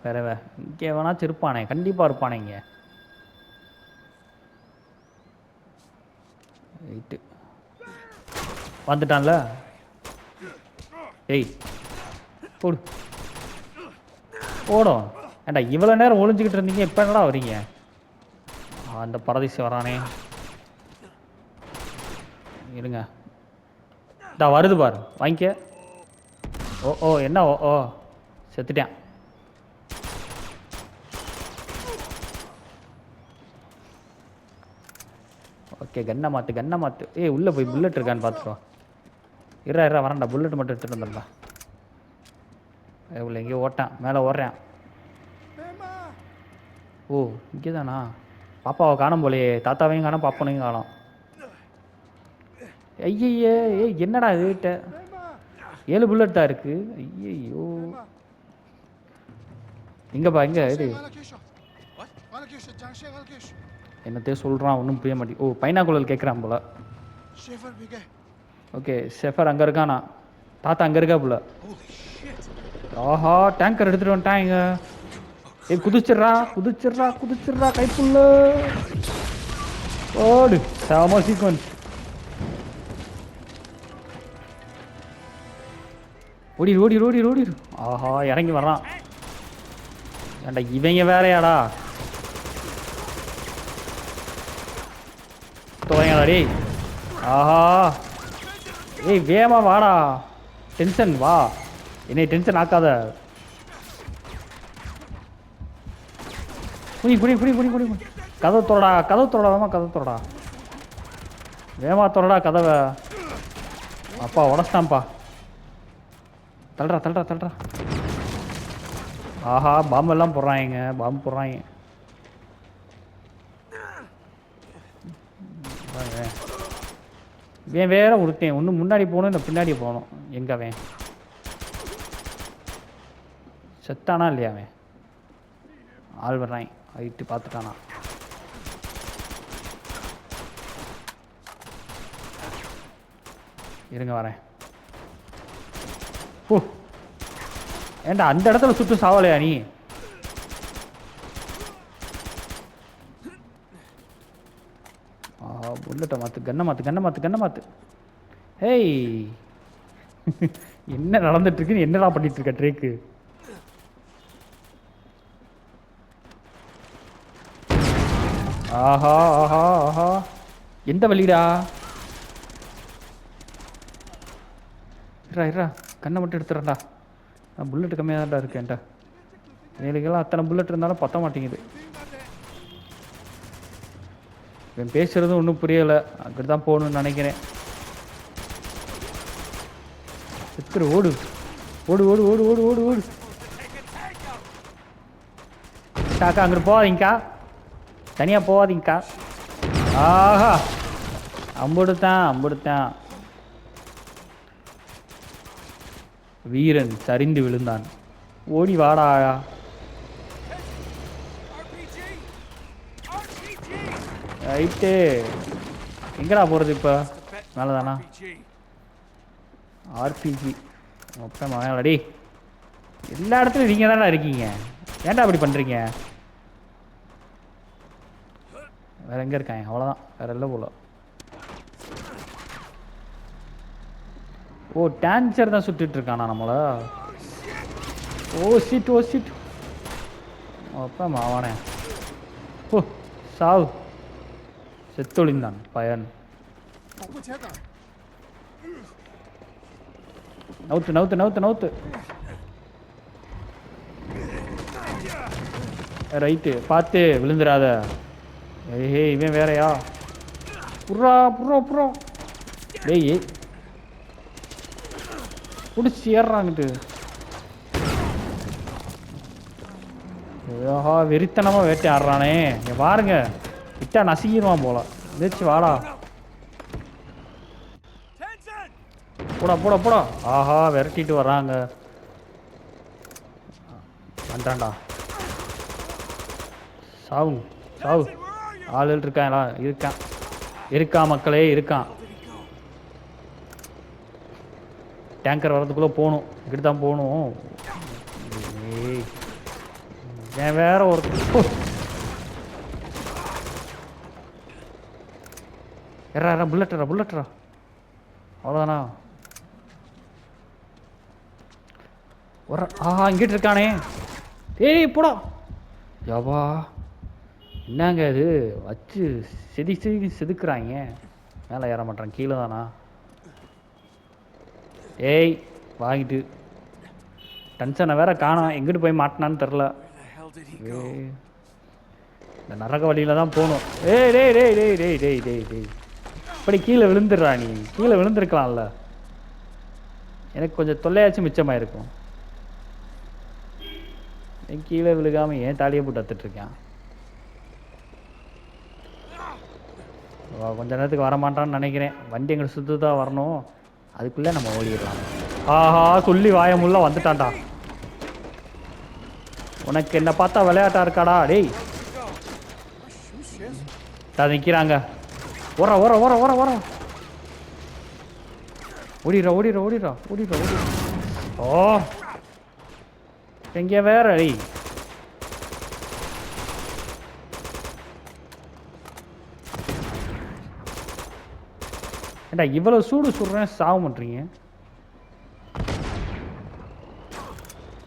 Speaker 1: வேற இங்கே வேணாச்சும் இருப்பானே, கண்டிப்பாக இருப்பானே இங்கே. ரைட்டு வந்துட்டான்ல. ஏய் போடும். ஏண்டா இவ்வளோ நேரம் ஒளிஞ்சிக்கிட்டு இருந்தீங்க, இப்போ என்னடா வரீங்க? அந்த பரதேசி வரானே. இருங்க இதா வருது பாரு, வாங்கிக்க. ஓ என்ன ஓ செத்துட்டேன். ஓகே கன்னை மாற்று. ஏய் உள்ளே போய் புல்லட் இருக்கான்னு பார்த்துக்கோ. இரா வரேன்டா, புல்லட் மட்டும் எடுத்துகிட்டு வந்துடா. உள்ள எங்கேயோ ஓட்டான், மேலே ஓடுறேன். ஓ இங்கே தானா? பாப்பாவை காணும் போலையே. தாத்தாவையும் காணும், பாப்பனையும் காணும். ஐயையே என்னடா இது? 7 புல்லட் தான் இருக்கு. ஐயோ எங்கப்பா எங்க இது? என்னத்தையும் சொல்கிறான், ஒன்றும் புரிய மாட்டேங்குது. ஓ பைனாக்குழல் கேட்குறான் போல. ஓகே ஷெஃபர் அங்கே இருக்கானா? தாத்தா அங்கே இருக்கா போல. ஆஹா டேங்கர் எடுத்துகிட்டு வந்துட்டான். இங்க குதிச்சிட்றா கைப்புள்ள. ஓடு சாமா சீக்வன்ஸ். ஓடிடு. ஆஹா இறங்கி வர்றான். ஏண்டா இவங்க வேறையாடா? தொலைங்கடா டேய். ஆஹா ஏய் வேமா வாடா. டென்ஷன் வா, என்னை டென்ஷன் ஆக்காத. குனி கதவை தொடடா. வேமா தொடடா கதவை. அப்பா உடச்சிட்டான்ப்பா. தள்ளுறா. ஆஹா பாம்பெல்லாம் போடுறாங்க. வேற ஒருத்தன் ஒன்று முன்னாடி போகணும், இல்லை பின்னாடி போகணும். எங்க அவன் செத்தானா இல்லையா? அவன் ஆள் வர்றான். ஹைட்டு பார்த்துட்டானா? இருங்க வரேன். ஓ ஏண்டா அந்த இடத்துல சுட்டு சாவலையா நீ? புல்லட்டை மாற்று, கன்னை மாற்று, கன்னை மாற்று, கன்னை மாற்று. ஹேய் என்ன நடந்துட்டுருக்குன்னு என்னடா பண்ணிகிட்ருக்க ட்ரேக்கு? ஆஹா ஆஹா ஆஹா, எந்த வழிடா? இருடா கண்ணை மட்டும் எடுத்துறேன்டா. நான் புல்லட்டு கம்மியாக தான்டா இருக்கேன்டா. எனக்கெல்லாம் அத்தனை புல்லட் இருந்தாலும் பத்த மாட்டேங்குது. இவன் பேசுகிறதும் ஒன்றும் புரியலை. அப்படி தான் போகணுன்னு நினைக்கிறேன். எத்தனை ஓடு ஓடு ஓடு ஓடு ஓடு ஓடு ஓடு. அக்கா அங்கிட்டு போகாதீங்கக்கா, தனியாக போகாதீங்கக்கா. ஆஹா, அம்புடுத்தான் அம்புடுத்தான். வீரன் சரிந்து விழுந்தான். ஓடி வாடா. ரைட்டு, எங்கடா போகிறது இப்போ? மேலே தானா? ஆர்பிஜி மொத்தம் மேலடி. எல்லா இடத்துலையும் நீங்கள் தானே இருக்கீங்க, ஏன்டா அப்படி பண்ணுறீங்க? வேறு எங்கே இருக்காங்க? அவ்வளோதான், வேறு இல்லை போல. ஓ டான்சர் தான் சுற்றிட்டு இருக்கானா நம்மள? ஓ சீட், ஓ சீட். அப்பா மாவானே. ஓ சாவு, செத்தொழிந்தான் பயன். நவுத்து நவுத்து நவுத்து நவுத்து. ரைட்டு, பார்த்து விழுந்துடாத. ஏய் இவன் வேறையா? புறா புறா புறா. டேய் பிடிச்சி ஏறுறாங்கிட்டு. ஆஹா, வெறித்தனமாக வேட்டையாடுறானே. இங்கே பாருங்க, விட்டா நசுங்கிடுவான் போல. எந்திரிச்சு வாடா. போடா போடா போடா. ஆஹா, விரட்டிட்டு வர்றாங்க. வந்துட்டான்டா. சாவு சாவு. ஆளுகள் இருக்காங்களா? இருக்கான் இருக்கான் மக்களே, இருக்கான். டேங்கர் வரதுக்குள்ளே போகணும், இப்படி தான் போகணும். ஏன் வேற ஒரு எறா புல்லட்டரா புல்லட்டரா. அவ்வளோதானா? ஒரு ஆஹா, இங்கிட்டு இருக்கானே. ஏய் போடா. யவா, என்னங்க இது வச்சு செதுக்குறாங்க. மேலே ஏற மாட்டேறான், கீழே தானா? ஏய் வாங்கிட்டு டென்ஷனை வேற காணோம், எங்கிட்டு போய் மாட்டினான்னு தெரில. இந்த நரக வழியில் தான் போகணும். ஏய் டேய் டேய் டேய் டேய் டேய் டேய் டேய், இப்படி கீழே விழுந்துடுறா. நீ கீழே விழுந்துருக்கலாம்ல, எனக்கு கொஞ்சம் தொல்லையாச்சும் மிச்சமாக இருக்கும். கீழே விழுகாமல் ஏன் தாலியை போட்டு அத்துட்ருக்கேன். கொஞ்ச நேரத்துக்கு வரமாட்டான்னு நினைக்கிறேன். வண்டி எங்களை சுற்று தான் வரணும், அதுக்குள்ளே நம்ம ஓடிடலாம். ஆஹா, சொல்லி வாயமுள்ள வந்துட்டான்டா. உனக்கு என்ன பார்த்தா விளையாட்டா இருக்காடா? டேய் நிற்கிறாங்க. ஓர ஓர ஓர ஓர ஓர. ஓடிடுறா ஓடிடுறா ஓடிடுறா ஓடிடுறா ஓடிடுறா. ஓ எங்கே வேற? டேய் ஏண்டா இவ்வளோ சூடு சுடுறேன், சாவு பண்ணுறீங்க.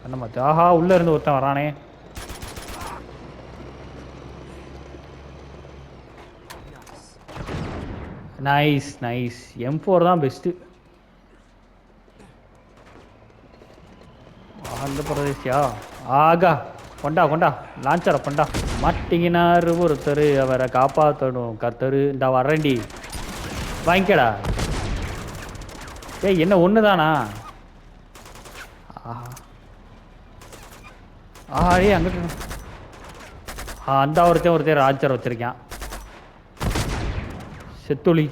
Speaker 1: என்ன மாத்து? ஆஹா, உள்ளே இருந்து ஒருத்தன் வரானே. Nice nice. M4 தான் பெஸ்ட்டு. அந்த பிரதேசியா? ஆகா, கொண்டா கொண்டா லான்ச்சரை கொண்டா. மாட்டிங்கினார் ஒருத்தர், அவரை காப்பாற்றணும் கர்த்தர். இந்த வரண்டி வாங்கிக்கடா. ஏய் என்ன ஒன்று தானா? ஆஹா ஆஹா, ஏ அங்கிட்ட அந்த ஒருத்தர் ராஜர் வச்சுருக்கான். செத்துளி.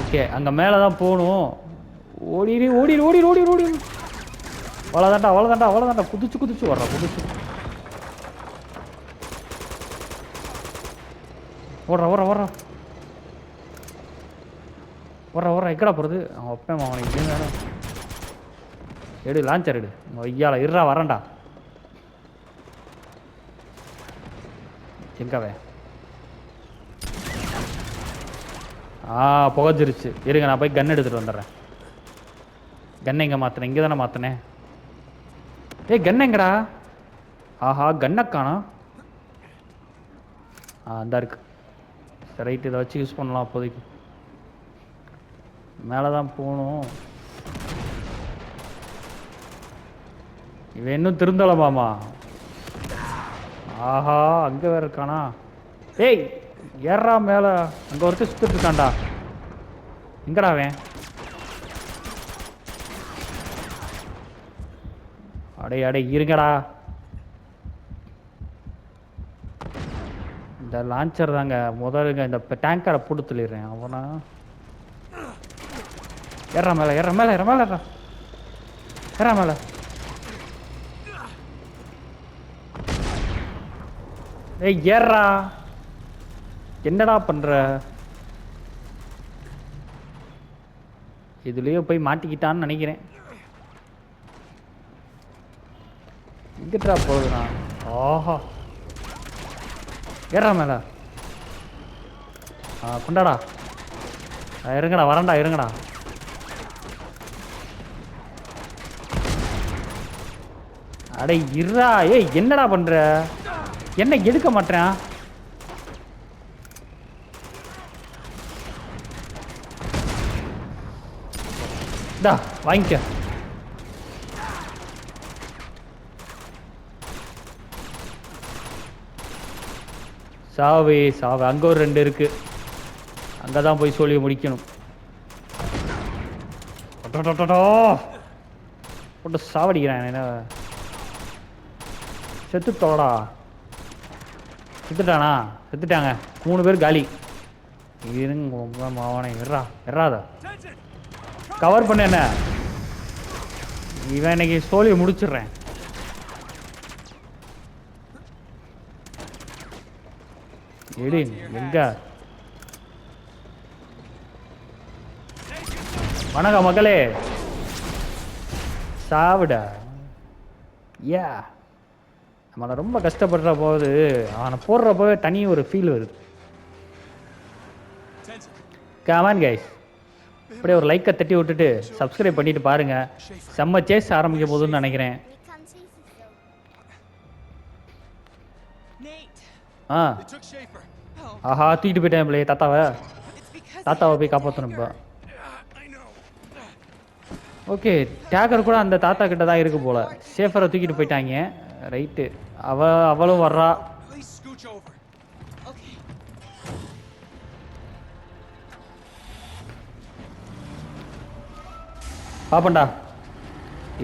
Speaker 1: ஓகே, அங்கே மேலே தான் போகணும். ஓடிடு ஓடிடு ஓடிடு ஓடிடு ஓடிடு. அவ்வளோதாண்டா அவ்வளோதாண்டா அவ்வளோதாண்டா. குதிச்சு குதிச்சு வர்றா, குதிச்சு ஓடுறா ஓடுறா ஓடுறா ஓடுறா ஓடுறா. எக்கடா போகிறது? அவன் அப்பேன் அவனை வேற எடு, லான்ச்சர் எடு. ஐயால இருறா வரேன்டா. எங்கவே புகஞ்சிருச்சு. இருங்க நான் போய் கன் எடுத்துகிட்டு வந்துடுறேன். கன்னை எங்கே மாற்றினேன்? இங்கே தானே மாற்றினேன். ஏய் கன் எங்கடா? ஆஹா கன்னை காணோம். அந்த இருக்கு. சரி ரைட்டு, இதை வச்சு யூஸ் பண்ணலாம். அப்போதைக்கு மேலே தான் போகணும். இவன் இன்னும் திருந்தலமாமா. ஆஹா அங்கே வேற இருக்கானா? ஏய் ஏறா மேலே. அங்கே ஒருத்தர் சுற்றிட்டு இருக்கான்டா. எங்கடா அவன்? அடே அடே இருங்கடா. இந்த லான்ச்சர் தாங்க முதலுங்க. இந்த டேங்கரை போட்டு சொல்லிடுறேன். அவனா ஏறா மேலே, ஏற மேலே, ஏற மேலே, ஏறா மேலே. ஏய் ஏறா. என்னடா பண்ற? இதுலயே போய் மாட்டிக்கிட்டான்னு நினைக்கிறேன். எங்கிட்டா போகுதுண்ணா? ஆஹா ஏறா மேல. கொண்டாடா. இருங்கடா வரண்டா, இருங்கடா. அடே இருடா. ஏய் என்னடா பண்ற? என்ன எடுக்க மாட்டேன்? டா வாங்கிக்க. சாவே சாவே. அங்கே ஒரு 2 இருக்கு. அங்கே தான் போய் சொல்லி முடிக்கணும். போட்டு சாவடிக்கிறான். என்ன செத்து தொலைடா. செத்துட்டானா? செத்துட்டாங்க. 3 பேர் காலி. இருங்க மாவனை. எறாத கவர் பண்ண. என்ன இவன் இன்னைக்கு சோழியை முடிச்சிடுறேன். எடு எங்க? வணக்கம் மக்களே. சாவிடா. ஏ நம்மளை ரொம்ப கஷ்டப்படுற போது அவனை போடுறப்பவே தனி ஒரு ஃபீல் வருது. கமான் கைஸ், அப்படியே ஒரு லைக்கை தட்டி விட்டுட்டு சப்ஸ்கிரைப் பண்ணிட்டு பாருங்க. செம்ம சேஸ் ஆரம்பிக்க போதுன்னு நினைக்கிறேன். ஆஹா தூக்கிட்டு போயிட்டேன் பிள்ளைய. தாத்தாவை போய் காப்பாற்றணும் இப்போ. ஓகே டேக்கர் கூட அந்த தாத்தா கிட்ட தான் இருக்கு போல. சேஃபரை தூக்கிட்டு போயிட்டாங்க. ரைட்டு, அவளும் வர்றா. பாப்பண்டா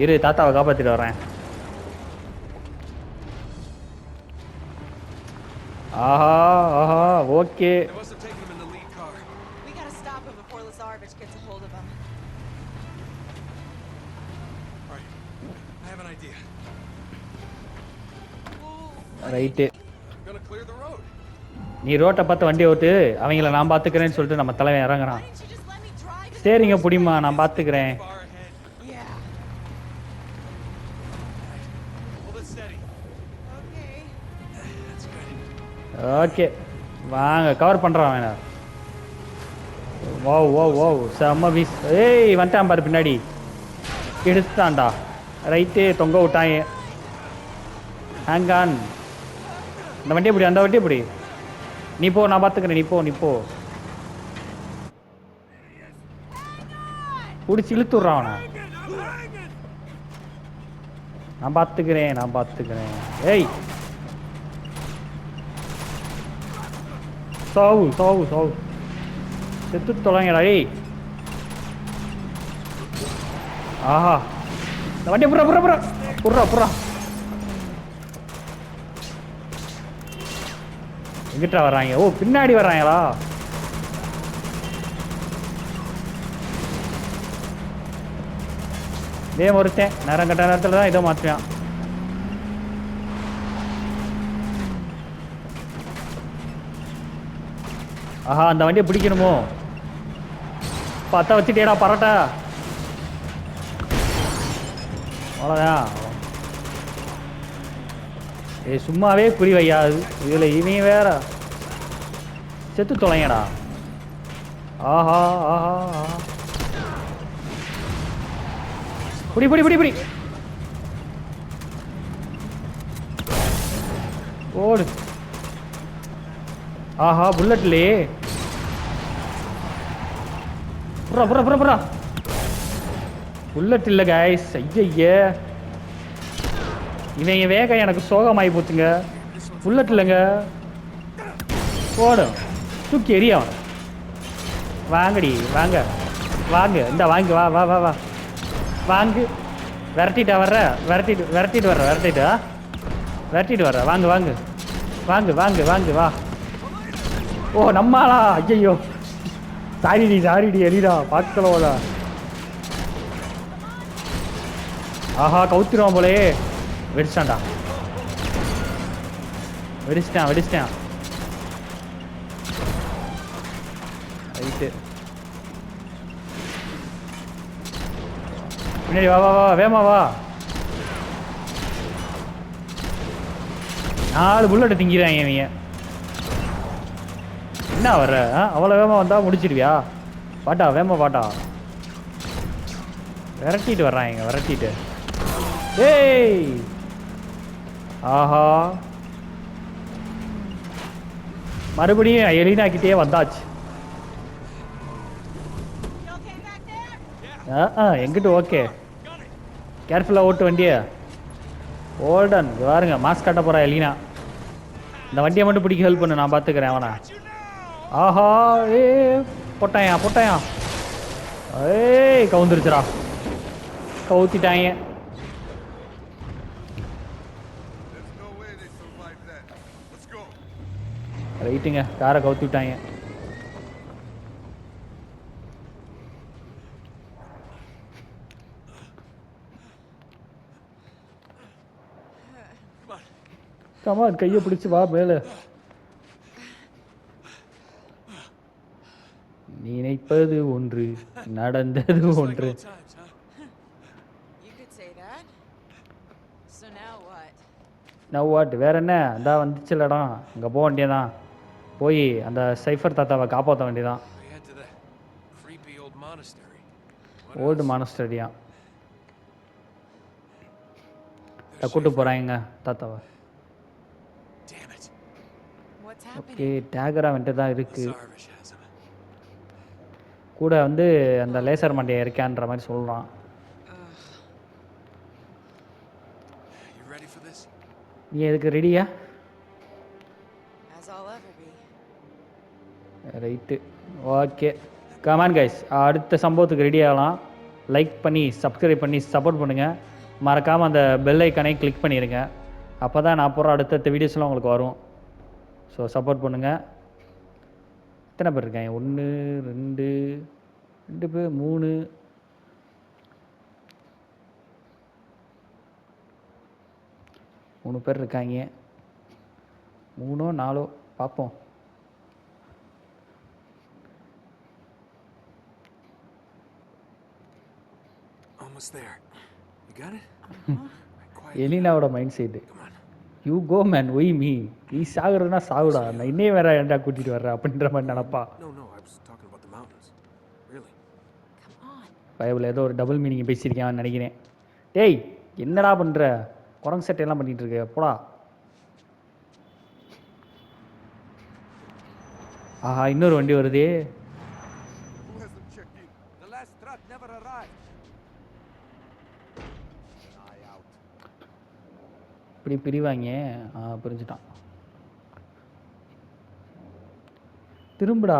Speaker 1: இரு, தாத்தாவை காப்பாற்றிட்டு வரேன். ஆஹா ஆஹா ஓகே. ரைட்டு, நீ ரோட்டை பார்த்து வண்டி ஓட்டு, அவங்கள நான் பார்த்துக்கிறேன்னு சொல்லிட்டு நம்ம தலைவன் இறங்குறான். சரிங்க புடிமா, நான் பார்த்துக்கிறேன். ஓகே வாங்க கவர் பண்ணுறான் வேணா. ஓ ஓ ஓ செம்ம வீஸ். ஏய் வந்துட்டான் பாரு பின்னாடி. எடுத்துட்டான்டா. ரைட்டு தொங்க விட்டாங்க. ஹேங்கான். அந்த வண்டியை பிடி, அந்த வண்டியை பிடி. நீ போ, நான் பார்த்துக்கிறேன். நீ போ, நீ போ. பிடிச்சி இழுத்துட்றான் அவனை. நான் பார்த்துக்கிறேன், நான் பார்த்துக்கிறேன். ஏய் சாவு சாவு சாவு. செத்து தொலைங்கடா. ஏய் ஆஹா இந்த வண்டியை புறா புறா புறா புறா புறா. எங்கிட்ட வர்றாங்க? ஓ பின்னாடி வர்றாங்களா? இதே ஒருத்தன் நேரம் கட்ட நேரத்தில் தான் இதோ மாற்றுவான். ஆஹா அந்த வண்டியை பிடிக்கணுமோ? பற்ற வச்சுட்டேடா பரோட்டா. அவ்வளோதான். ஏய் சும்மாவே குறி வையா இதில் இவன் வேற செத்து தொலைங்கடா. ஆஹா ஆஹா ஆஹா. புடி புடி புடி புடி. ஓடு. ஆஹா புல்லட்லே. புறா புறா புறா புறா. புல்லட் இல்லை கைஸ். ஐயய்யே இவங்க வேகம் எனக்கு சோகமாகி போச்சுங்க. புல்லட் இல்லைங்க. போடும் தூக்கி எறிய. வாங்கடி வாங்க வாங்க இந்த வாங்க வா வா வா வா வாங்கு. விரட்டிட்டா வர்ற விரட்டிட்டு வர்ற விரட்டிட்டு வர்ற. வாங்க வாங்க வாங்க வாங்க வாங்க வா. ஓ நம்மளா. ஐயோ சாரிடி எரிடா பார்க்கலோதா. ஆஹா கவுத்திருவான் போலே. வெடிச்சிட்டான்டா. வெடிச்சிட்டான். ரைட்டு பின்னாடி வா வா வா வேமா வா. 4 புல்லட் திங்கிறாங்க இவங்க. என்ன வர்ற அவ்வளோ வேமா வந்தால் முடிச்சிடுவியா? பாட்டா வேமா பாட்டா. விரட்டிட்டு வர்றாங்க விரட்டிட்டு. ஏய் ஆஹா மறுபடியும் எலினாக்கிட்டே வந்தாச்சு. எங்கிட்ட ஓகே. கேர்ஃபுல்லாக ஓட்டு வண்டியை. ஓல்டன் பாருங்க மாஸ்க் காட்ட போகிறா எலினா. இந்த வண்டியை மட்டும் பிடிக்க ஹெல்ப் பண்ணு, நான் பார்த்துக்கிறேன் அவனை. ஆஹா ஏ போட்டாயா. ஏய் கவுந்துருச்சுடா. கவுத்திட்டாங்க. ரைட்டுங்க காரை கவுத்தி விட்டாங்க. கமான் கையை பிடிச்சி வா மேலே. நினைப்பது ஒன்று நடந்தது ஒன்று. நவ் வாட் வேற என்ன? அந்தா வந்துச்சுல இடம், அங்கே போக வேண்டியதான். போய் அந்த சைஃபர் தாத்தாவை காப்பாற்ற வேண்டியதான். ஓல்டு மானஸ்டரியா கூட்டு போகிறாங்க தாத்தாவை. ஓகே டேகரா வந்துட்டு தான் இருக்குது. கூட வந்து அந்த லேசர் மண்டையை இருக்கான்ற மாதிரி சொல்கிறான். நீ எதுக்கு ரெடியா? Right okay come on guys. அடுத்த சம்பவத்துக்கு ரெடி ஆகலாம். லைக் பண்ணி சப்ஸ்கிரைப் பண்ணி சப்போர்ட் பண்ணுங்கள். மறக்காமல் அந்த பெல் ஐக்கானை கிளிக் பண்ணிடுங்க. அப்போ தான் நான் போகிற அடுத்தடுத்த வீடியோஸ்லாம் உங்களுக்கு வரும். ஸோ சப்போர்ட் பண்ணுங்கள். எத்தனை பேர் இருக்காங்க? 1 2 பேர் 3 பேர் இருக்காங்க. 3 4 பார்ப்போம். எலினாவோட mind set you go man why me. நீ சாகுறதுனா சாகுடா, நான் இன்னே வேற ஏன்டா கூட்டிகிட்டு வர்ற அப்படின்ற மாதிரி நினப்பா. பைபிள் ஏதோ ஒரு டபுள் மீனிங் பேசியிருக்கேன் நினைக்கிறேன். டேய் என்னடா பண்ணுற? குரங்கு சட்டையெல்லாம் பண்ணிகிட்டு இருக்க போடா. ஆஹா இன்னொரு வண்டி வருது. இப்படி பிரிவாங்க. பிரிஞ்சுட்டான். திரும்புடா.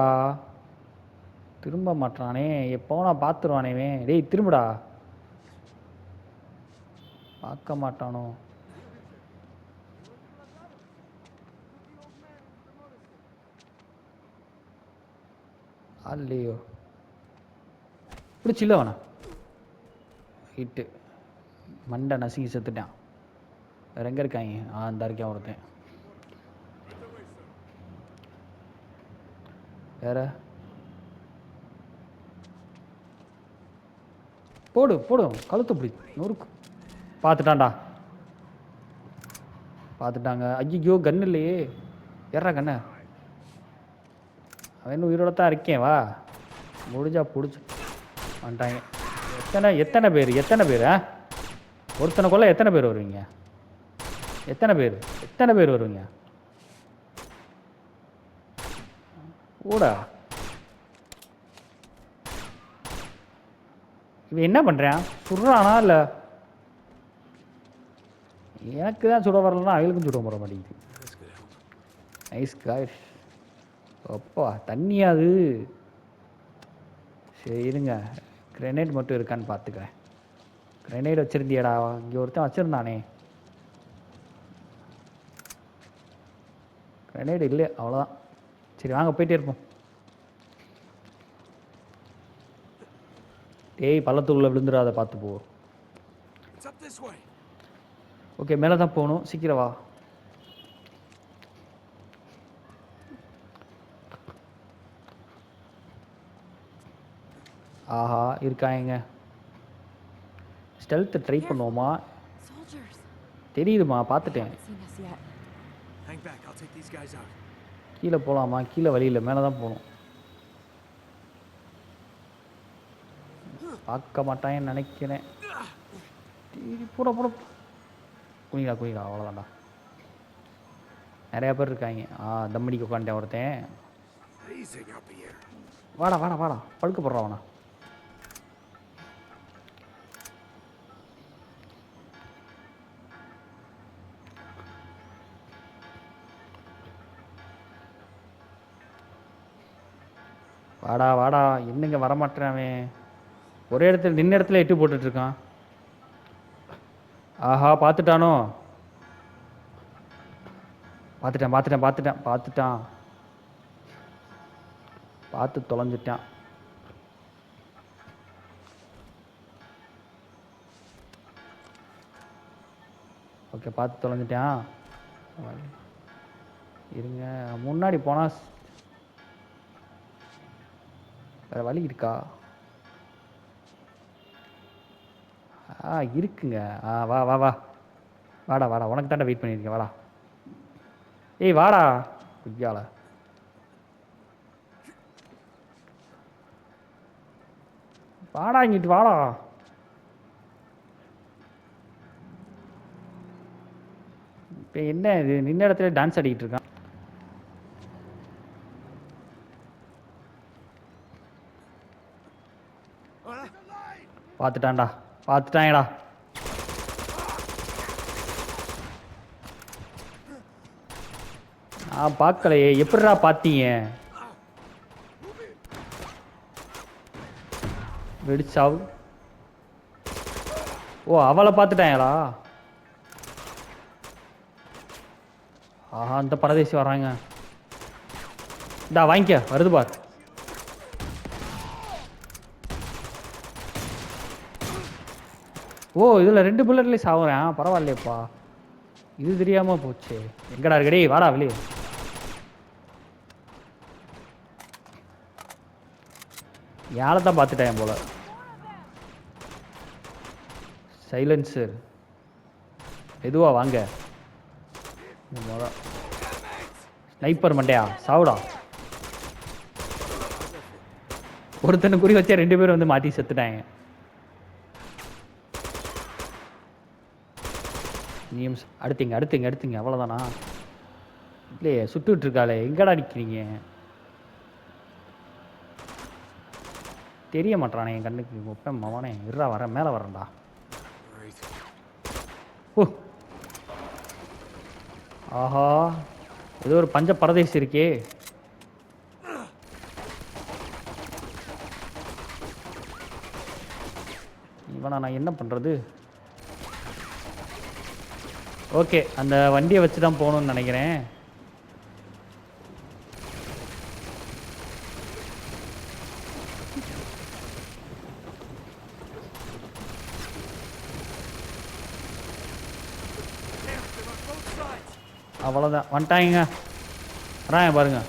Speaker 1: திரும்ப மாட்டானே. எப்போ நான் பார்த்துருவானேவே. டேய் திரும்புடா. பார்க்க மாட்டானோ? அல்லையோ பிடிச்சில்ல வேணா. ஹிட்டு மண்டை நசுங்கி செத்துட்டான். வேற எங்கே இருக்காங்க? அந்த இருக்கேன் ஒருத்தன். வேற போடு கழுத்து பிடி நொறுக்கு. பார்த்துட்டான்டா. பார்த்துட்டாங்க. ஐயோ கன் இல்லையே, ஏறா கண்ணை. அவன் இன்னும் உயிரோட தான் இருக்கேன், வா முடிஞ்சா பிடிச்சி வந்துட்டாங்க. எத்தனை பேர் ஒருத்தனை கொள்ள எத்தனை பேர் வருவீங்க? எத்தனை பேர் வருவீங்க ஊடா? இவன் என்ன பண்ணுறான்? சுடுறானா இல்லை? எனக்கு தான் சுட வரலன்னா அவங்களுக்கும் சுட வர மாட்டேங்குது. Nice guys. அப்பா தண்ணியாது. சரி இருங்க, கிரெனேட் மட்டும் இருக்கான்னு பார்த்துக்கிறேன். கிரெனேட் வச்சுருந்தியாடா? இங்கே ஒருத்தன் வச்சுருந்தானே. கிரெனேட் இல்லை, அவ்வளோதான். சரி வாங்க போயிட்டே இருப்போம். ஏய் பள்ளத்துக்குள்ளே விழுந்துடாத, பார்த்து போ. ஓகே மேலே தான் போகணும், சீக்கிரம் வா. ஆஹா இருக்காங்க. ஸ்டெல்த்து ட்ரை பண்ணுவோமா? தெரியுதுமா, பார்த்துட்டேன். கீழே போகலாமா? கீழே வழியில், மேலே தான் போகணும். பார்க்க மாட்டான்னு நினைக்கிறேன். போட குனிடா அவ்வளோதான்டா. நிறையா பேர் இருக்காங்க. தம்மடிக்கு உட்காந்துட்டேன் ஒருத்தன். வாடா படுக்க போடுறான். வாடா என்னங்க வரமாட்டேன். அவன் ஒரே இடத்துல நின்ன இடத்துல எட்டு போட்டுட்ருக்கான். ஆஹா பார்த்துட்டானோ? பார்த்துட்டான். பார்த்து தொலைஞ்சிட்டான். ஓகே பார்த்து தொலைஞ்சிட்டான். இருங்க, முன்னாடி போனால் வேறு வழி இருக்கா? இருக்குங்க. வாடா உனக்கு தாண்டா வெயிட் பண்ணியிருக்கேன். வாடா ஏய் வாடா குய்யால. வாடா இங்கிட்டு வாடா. இப்போ என்ன இது, நின்ன இடத்துல டான்ஸ் ஆடிக்கிட்டு இருக்கான். பார்த்துட்டாங்கடா. பார்க்கலையே, எப்படிடா பார்த்தீங்க? வெடிச்சாவு. ஓ அவளை பார்த்துட்டாங்களா? ஆஹா அந்த பரதேசி வர்றாங்க. இந்தா வாங்கிக்க, வருது பார். ஓ இதில் 2 புல்லட்லேயே சாவுறேன். பரவாயில்லையப்பா, இது தெரியாமல் போச்சு. எங்கடா இருக்கடே, வாடா வெளியே. யாரை தான் பார்த்துட்டேன் போல. சைலன்சர் எதுவா வாங்க. ஸ்னைப்பர் மண்டையா சாவுடா. ஒருத்தனை குறி வச்சா 2 பேரும் வந்து மாற்றி செத்துட்டாங்க. அடுத்துங்க அவ்வளோதானா? இல்லையே சுட்டுட்டு இருக்காளே, எங்கடா நிற்கிறீங்க? தெரிய மாட்டானே என் கண்ணுக்கு. ஒப்பேன் மவனே, இருறா வரேன், மேலே வரேன்டா. ஓ ஆஹா ஏதோ ஒரு பஞ்ச பரதேசி இருக்கே. இவனா நான் என்ன பண்ணுறது? ஓகே அந்த வண்டியை வச்சு தான் போகணுன்னு நினைக்கிறேன். அவ்வளோதான், வந்துட்டாங்க. வராங்க பாருங்க,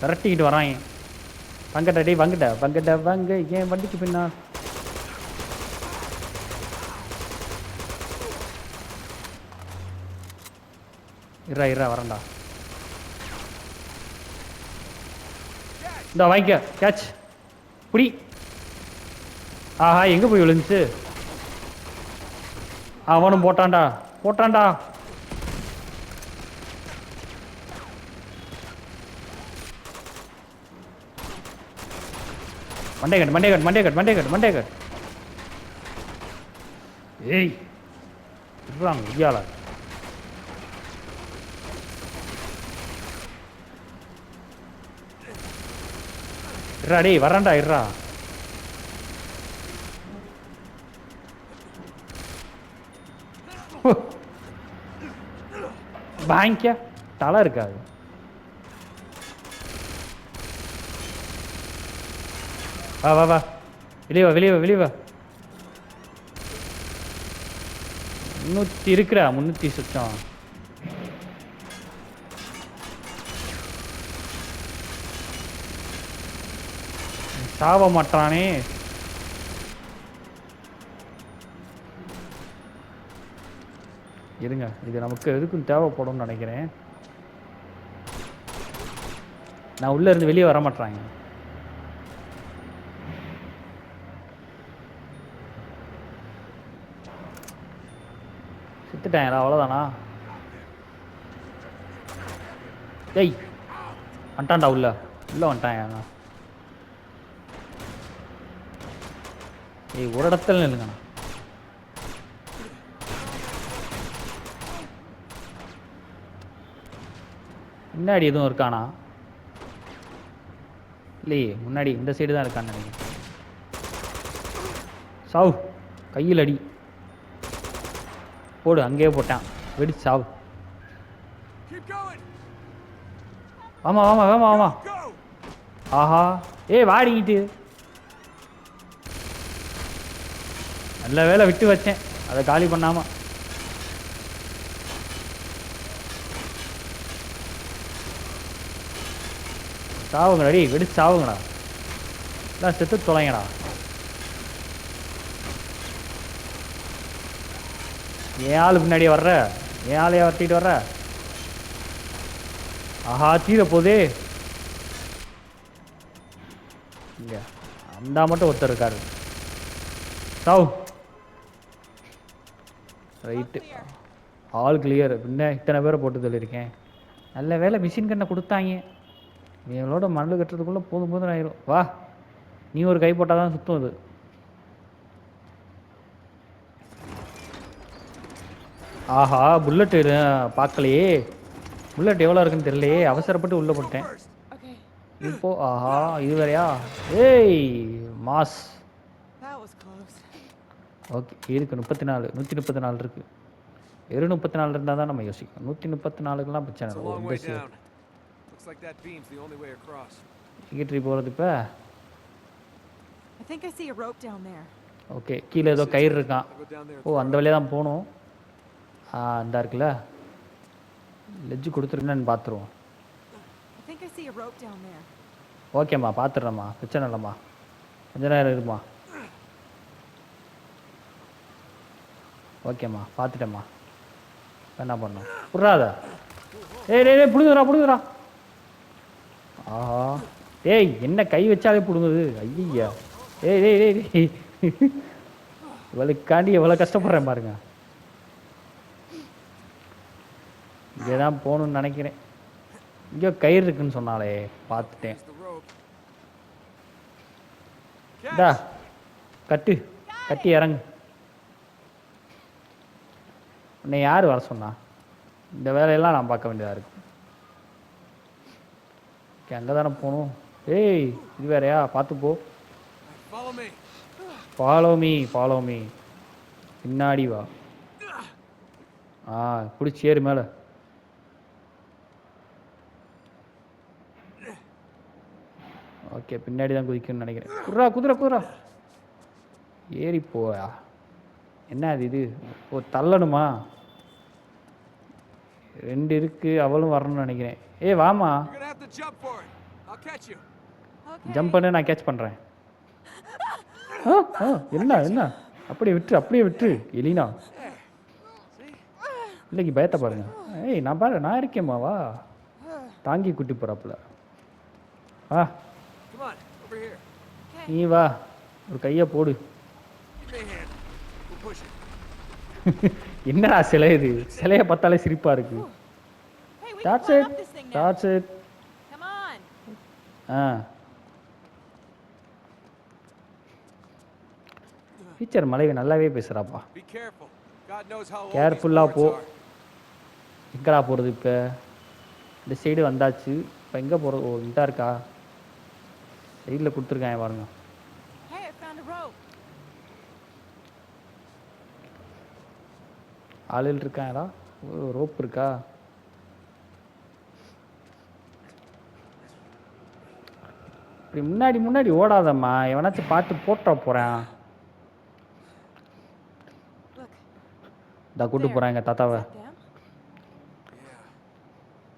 Speaker 1: விரட்டிக்கிட்டு வராங்க. வங்கட்ட வாங்க ஏன் வண்டிக்கு பின்னா. இருடா வரேன்டா. இந்த வாங்கிக்க கேட்ச் புடி. ஆஹா எங்கே போய் விழுந்துச்சு? அவனும் போட்டான்டா. Monday cut. ஏய் இருறாங்க ஐயால. டேய் வரேன்டா இருறா. வாங்கிக்க தலை இருக்காது. வா வெளியே வா. 300 இருக்குடா. 300 சுத்தம். சாவ மாட்டானே. இருங்க இது நமக்கு எதுக்கும் தேவைப்படும்னு நினைக்கிறேன். நான் உள்ள இருந்து வெளியே வர மாட்டாங்க. செத்துட்டேன் அவ்வளோதானா? டேய் வந்துட்டான்டா உள்ள வந்துட்டான். ஏய் ஒரு இடத்துல நில்லுங்கண்ணா. முன்னாடி எதுவும் இருக்கானா? இல்லையே முன்னாடி இந்த சைடு தான் இருக்கான்னு நினைக்கிறேன். சாவு கையில் அடி போடு. அங்கேயே போட்டான். வெடி சாவு. ஆமா. ஆஹா வாடிக்கிட்டு. நல்ல வேலை விட்டு வச்சேன் அதை காலி பண்ணாம. சாவுங்கடா டேய் வெடிச்சு சாவுங்கடா. எல்லாம் செத்து தொலைங்கடா. என் ஆள் பின்னாடியே வர்ற. என் ஆளையா வரட்டிட்டு வர்ற. ஆஹா தீர போதே. இங்க அந்த மட்டும் ஒருத்தர் இருக்காரு. சாவு. Right all clear. பின்ன இத்தனை பேரை போட்டு சொல்லியிருக்கேன். நல்ல வேலை மிஷின் கண்ணை கொடுத்தாங்க. இவங்களோட மண்ணு கட்டுறதுக்குள்ளே போதும் ஆயிரும். வா நீ ஒரு கை போட்டால் தான் சுத்தம் அது. ஆஹா புல்லட்டு பார்க்கலையே. புல்லட் எவ்வளோ இருக்குன்னு தெரியலையே. அவசரப்பட்டு உள்ளே போட்டேன். இப்போ ஆஹா இது வேறையா? ஏய் மாஸ். ஓகே இருக்கு 34. 134 இருக்குது. வெறும் 34 இருந்தால் தான் நம்ம யோசிக்கணும். 134க்குலாம் பிரச்சனை இல்லை. எங்கிட்டு போகிறது இப்போ? ஓகே கீழே ஏதோ கயிறு இருக்கான். ஓ அந்த வழியாக தான் போகணும். இந்த இருக்குல்ல லெஜ்ஜு கொடுத்துருங்கன்னு பார்த்துருவோம். ஓகேம்மா பார்த்துட்றேம்மா பிரச்சனை இல்லைம்மா. கொஞ்ச நேரம் இருக்குமா? ஓகேம்மா பார்த்துட்டேம்மா. என்ன பண்ணோம் புடுறாத. ஏய் புடுங்குறா. ஆஹா ஏய் என்ன கை வச்சாலே பிடுங்குது. ஐயா ஏய் இவளுக்காண்டி எவ்வளோ கஷ்டப்படுறேன் பாருங்க. இங்கே தான் போகணுன்னு நினைக்கிறேன். இங்கே கயிறு இருக்குன்னு சொன்னாலே பார்த்துட்டேன். இந்தா கட்டி இறங்கு. உன்னை யார் வர சொன்னா? இந்த வேலையெல்லாம் நான் பார்க்க வேண்டியதாக இருக்கு. அங்கே தானே போகணும். ஏய் இது வேறையா? பார்த்து போ. Follow me. பின்னாடி வா. பிடிச்சி ஏறு மேலே. ஓகே பின்னாடி தான் குதிக்கணும்னு நினைக்கிறேன். குதிரை ஏறி போயா. என்ன இது? ஓ தள்ளணுமா? 2 இருக்கு. அவளும் வரணும்னு நினைக்கிறேன். வாமா ஜம்ப் பண்ணு. நான் கேட்ச் பண்ணுறேன். என்ன அப்படியே விட்டு எலினா. இல்லைக்கு பயத்தை பாருங்க. ஏய் நான் பாரு, நான் இருக்கேம்மா, வா. தாங்கி குட்டி போகிறாப்புல. வா
Speaker 3: Come on, over here.
Speaker 1: நீ வா, ஒரு கையை போடு.
Speaker 3: Give me a hand. We'll push it.
Speaker 1: என்னடா சிலை இது? சிலையை பார்த்தாலே சிரிப்பாக இருக்கு.
Speaker 4: Hey, we can
Speaker 1: That's
Speaker 4: climb
Speaker 1: it.
Speaker 4: up this thing now.
Speaker 1: That's it.
Speaker 4: Come on.
Speaker 1: ஆ டீச்சர் மலைவி நல்லாவே பேசுகிறாப்பா.
Speaker 3: Be careful. God knows how old these
Speaker 1: கேர்ஃபுல்லாக
Speaker 3: boards
Speaker 1: போ.
Speaker 3: are.
Speaker 1: எங்கடா போகிறது இப்போ? இந்த சைடு வந்தாச்சு. இப்போ எங்கே போகிறது? ஓ இதாக இருக்கா? சைடில் கொடுத்துருக்காங்க பாருங்க.
Speaker 4: Hey, I found a rope.
Speaker 1: ஆளுகள் இருக்காங்களா? ஓ ரோப் இருக்கா? இப்படி முன்னாடி முன்னாடி ஓடாதம்மா, எவனாச்சும் பார்த்து போட்டுற போகிறேன்.
Speaker 4: Look.
Speaker 1: இதை கூட்டு போகிறேன் எங்கள் தாத்தாவை.
Speaker 4: Them?
Speaker 3: Yeah.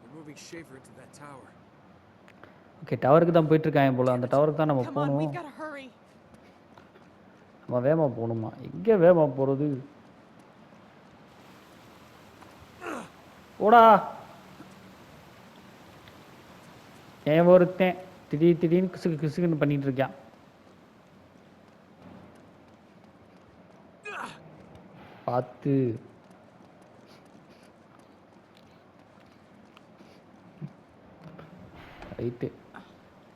Speaker 3: We're moving Schaefer into that tower.
Speaker 1: Okay, டவருக்கு தான் போயிட்டுருக்காங்க போல். அந்த டவருக்கு தான் நம்ம
Speaker 4: Come on,
Speaker 1: போகணும்.
Speaker 4: we've got to hurry.
Speaker 1: நம்ம வேகமாக போகணுமா? எங்கே வேகமாக போகிறது? ஓடா. ஏன் ஒருத்தன் திடீர்னு கிசுக்கு கிசுக்குன்னு பண்ணிட்டு இருக்கான். பார்த்து. ரைட்டு,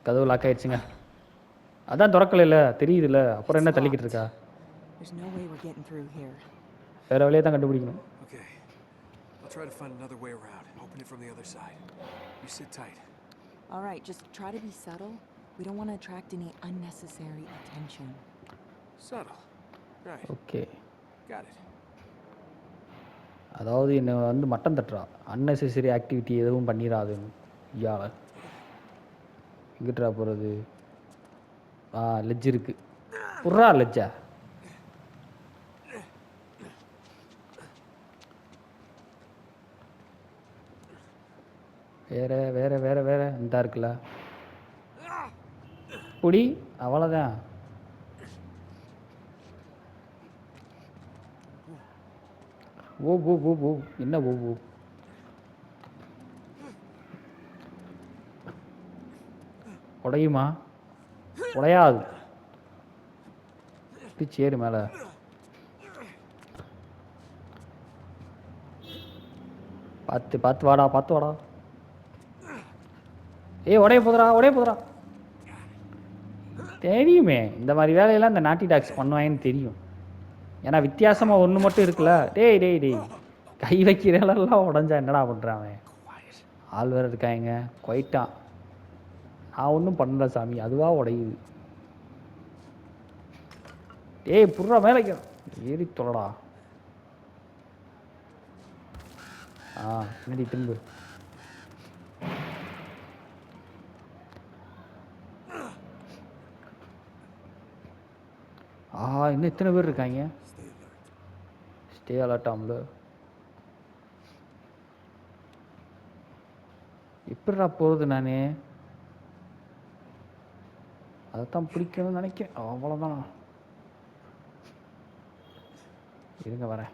Speaker 1: கதவு லாக் ஆயிடுச்சுங்க. அதான் திறக்கல, தெரியுதுல்ல, அப்புறம் என்ன தள்ளிக்கிட்டு இருக்கா?
Speaker 4: There's no way we're getting through here.
Speaker 1: வேற வழியாக தான் கண்டுபிடிக்கணும்.
Speaker 3: Okay. I'll try to find another way around. Open it from the other side. You sit tight.
Speaker 4: All right, just try to be subtle. We don't want to attract any unnecessary attention.
Speaker 3: Subtle. Right.
Speaker 1: Okay,
Speaker 3: Got it.
Speaker 1: அதாவது என்னை வந்து மட்டம் தட்டுறா. Unnecessary activity எதுவும் பண்ணிடாதுன்னு. ஐயா எங்கிட்டா போகிறது? லெஜ் இருக்கு. புறா லெஜ்ஜா? வேற வேற வேற வேற இந்த இருக்குல்ல, புடி, அவ்வளோதான். ஓ ஓ ஓ ஓ என்ன ஓ ஓ? உடையுமா? உடையாது. சேரு மேலே. பார்த்து பார்த்து வாடா, பார்த்து வாடா. ஏய் உடைய போதுடா. தெரியுமே, இந்த மாதிரி வேலையெல்லாம் இந்த நாட்டி டாக்ஸ் பண்ணுவாங்கன்னு தெரியும். ஏன்னா வித்தியாசமாக ஒன்று மட்டும் இருக்குல்ல. டேய் கை வைக்கிறலாம் உடஞ்சா என்னடா பண்ணுறான் அவன்? ஆள் வேறு இருக்காங்க, குவைட்டான். நான் ஒன்றும் பண்ணல சாமி, அதுவாக உடையுது. ஏய் புர்றா மேலே ஏறி தொலைடா. என்னடி திரும்ப? இன்னும் எத்தனை பேர் இருக்காங்க? ஸ்டே அலர்ட்டாம்ல. எப்படிடா போகிறது? நான் அதைத்தான் பிடிக்கணும்னு நினைக்கிறேன். அவ்வளோதான். இருங்க வரேன்.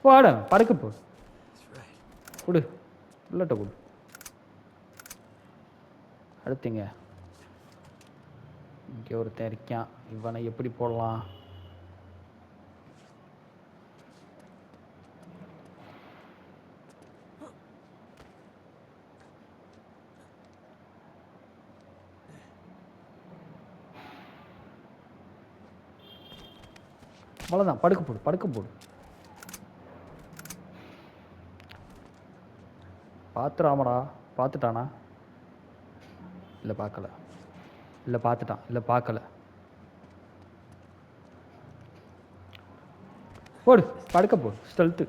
Speaker 1: போட படுக்க போ. கொடு, உள்ளட்ட கொடு. அடுத்துங்க இங்கே ஒருத்தன் இருக்கான். இவனை எப்படி போடலாம்? அவ்வளோதான், படுக்க போடு. பார்த்துடாமடா. பார்த்துட்டானா? இல்லை பார்க்கல. இல்லை பார்த்துட்டான். இல்லை பார்க்கல. போடு, படுக்க போடு. ஸ்டெல்த்து.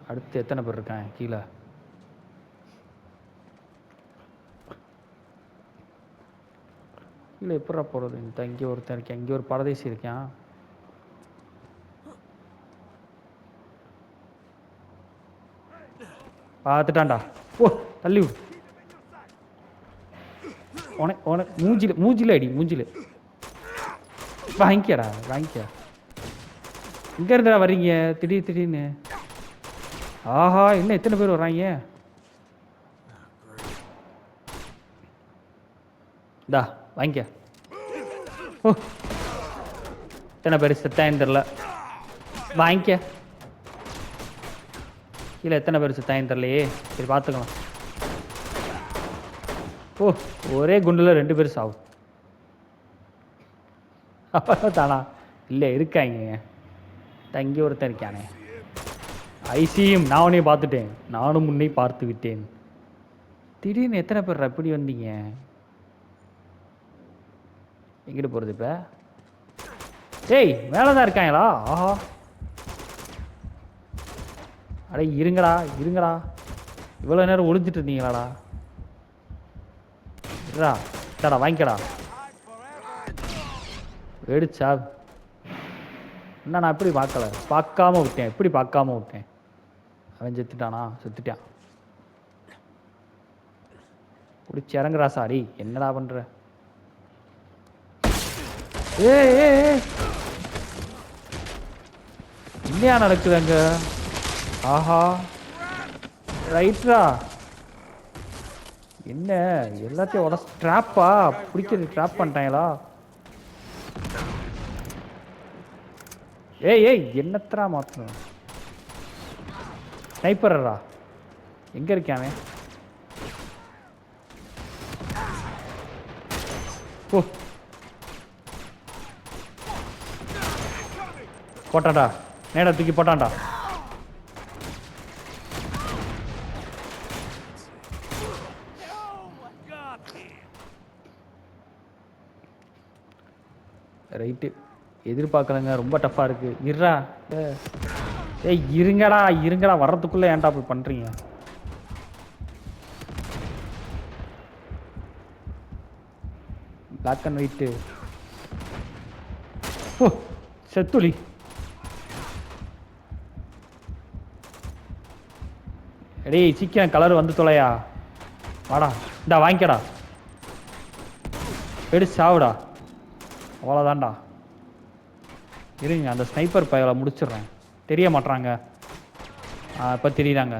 Speaker 1: அடுத்து எத்தனை பேர் இருக்கான் கீழே? இல்லை எப்படா போகிறது? இந்த இங்கே ஒருத்தன் இருக்கேன், இங்கே ஒரு பரதேசி இருக்கான். பார்த்துட்டான்டா. ஓ தள்ளி விடு. மூஞ்சில அடி, மூஞ்சில. வாங்கிக்கடா வாங்கிக்க. இங்கே இருந்தா வர்றீங்க திடீர்னு? ஆஹா, என்ன எத்தனை பேர் வர்றாங்க? இந்தா வாங்கிக்க. ஓ, எத்தனை பேர் செத்தாயின்னு தெரில. வாங்கிக்க. இல்லை எத்தனை பேர் செத்தாயின்னு தெரிலையே. சரி பார்த்துக்கலாம். ஓ, ஒரே குண்டில் 2 பேர் சாவும். தானா? இல்லை இருக்காங்க. தங்கி ஒருத்தன் இருக்கானே. ஐசியும் நான் உன்னையும் பார்த்துட்டேன். நானும் முன்னே பார்த்து விட்டேன். திடீர்னு எத்தனை பேர் எப்படி வந்தீங்க? எங்கிட்டு போகிறது இப்போ? ஏய் மேலே தான் இருக்காங்களா? ஆஹா, அடே இருங்கடா. இவ்வளோ நேரம் ஒளிஞ்சிட்டு இருந்தீங்களாடா? இதாடா வாங்கிக்கடா. வெடிச்சா என்ன? நான் எப்படி பார்க்காம விட்டேன். அவன் செத்துட்டான். பிடிச்சி இறங்குறா சாரி. என்னடா பண்ற? இல்லையா நடக்குது அங்க? ஆஹா, ரைட்ரா. என்ன எல்லாத்தையும் ட்ராப்பா பிடிக்கிறது? ட்ராப் பண்ணிட்டாங்களா? ஏய் என்னத்தரா மாற்றணும்? ஸ்னைப்பரா எங்க இருக்கானே? ஓ, போட்டான்டா. நேடா தூக்கி போட்டான்டா. ரைட்டு, எதிர்பார்க்கலங்க. ரொம்ப டஃப்பாக இருக்கு. ஏய் இருங்கடா வர்றதுக்குள்ளே ஏன்டா போய் பண்ணுறீங்க? Black and white. ஓ, செத்துளி. டேய் சீக்கிரம் கலர் வந்து தொலையா. வாடா, இந்தா வாங்கிக்கடா. எடுத்து சாவுடா. அவ்வளோதான்டா. இருங்க, அந்த ஸ்னைப்பர் பயலை முடிச்சிடுறேன். தெரிய மாட்றாங்க. இப்போ தெரியுறாங்க.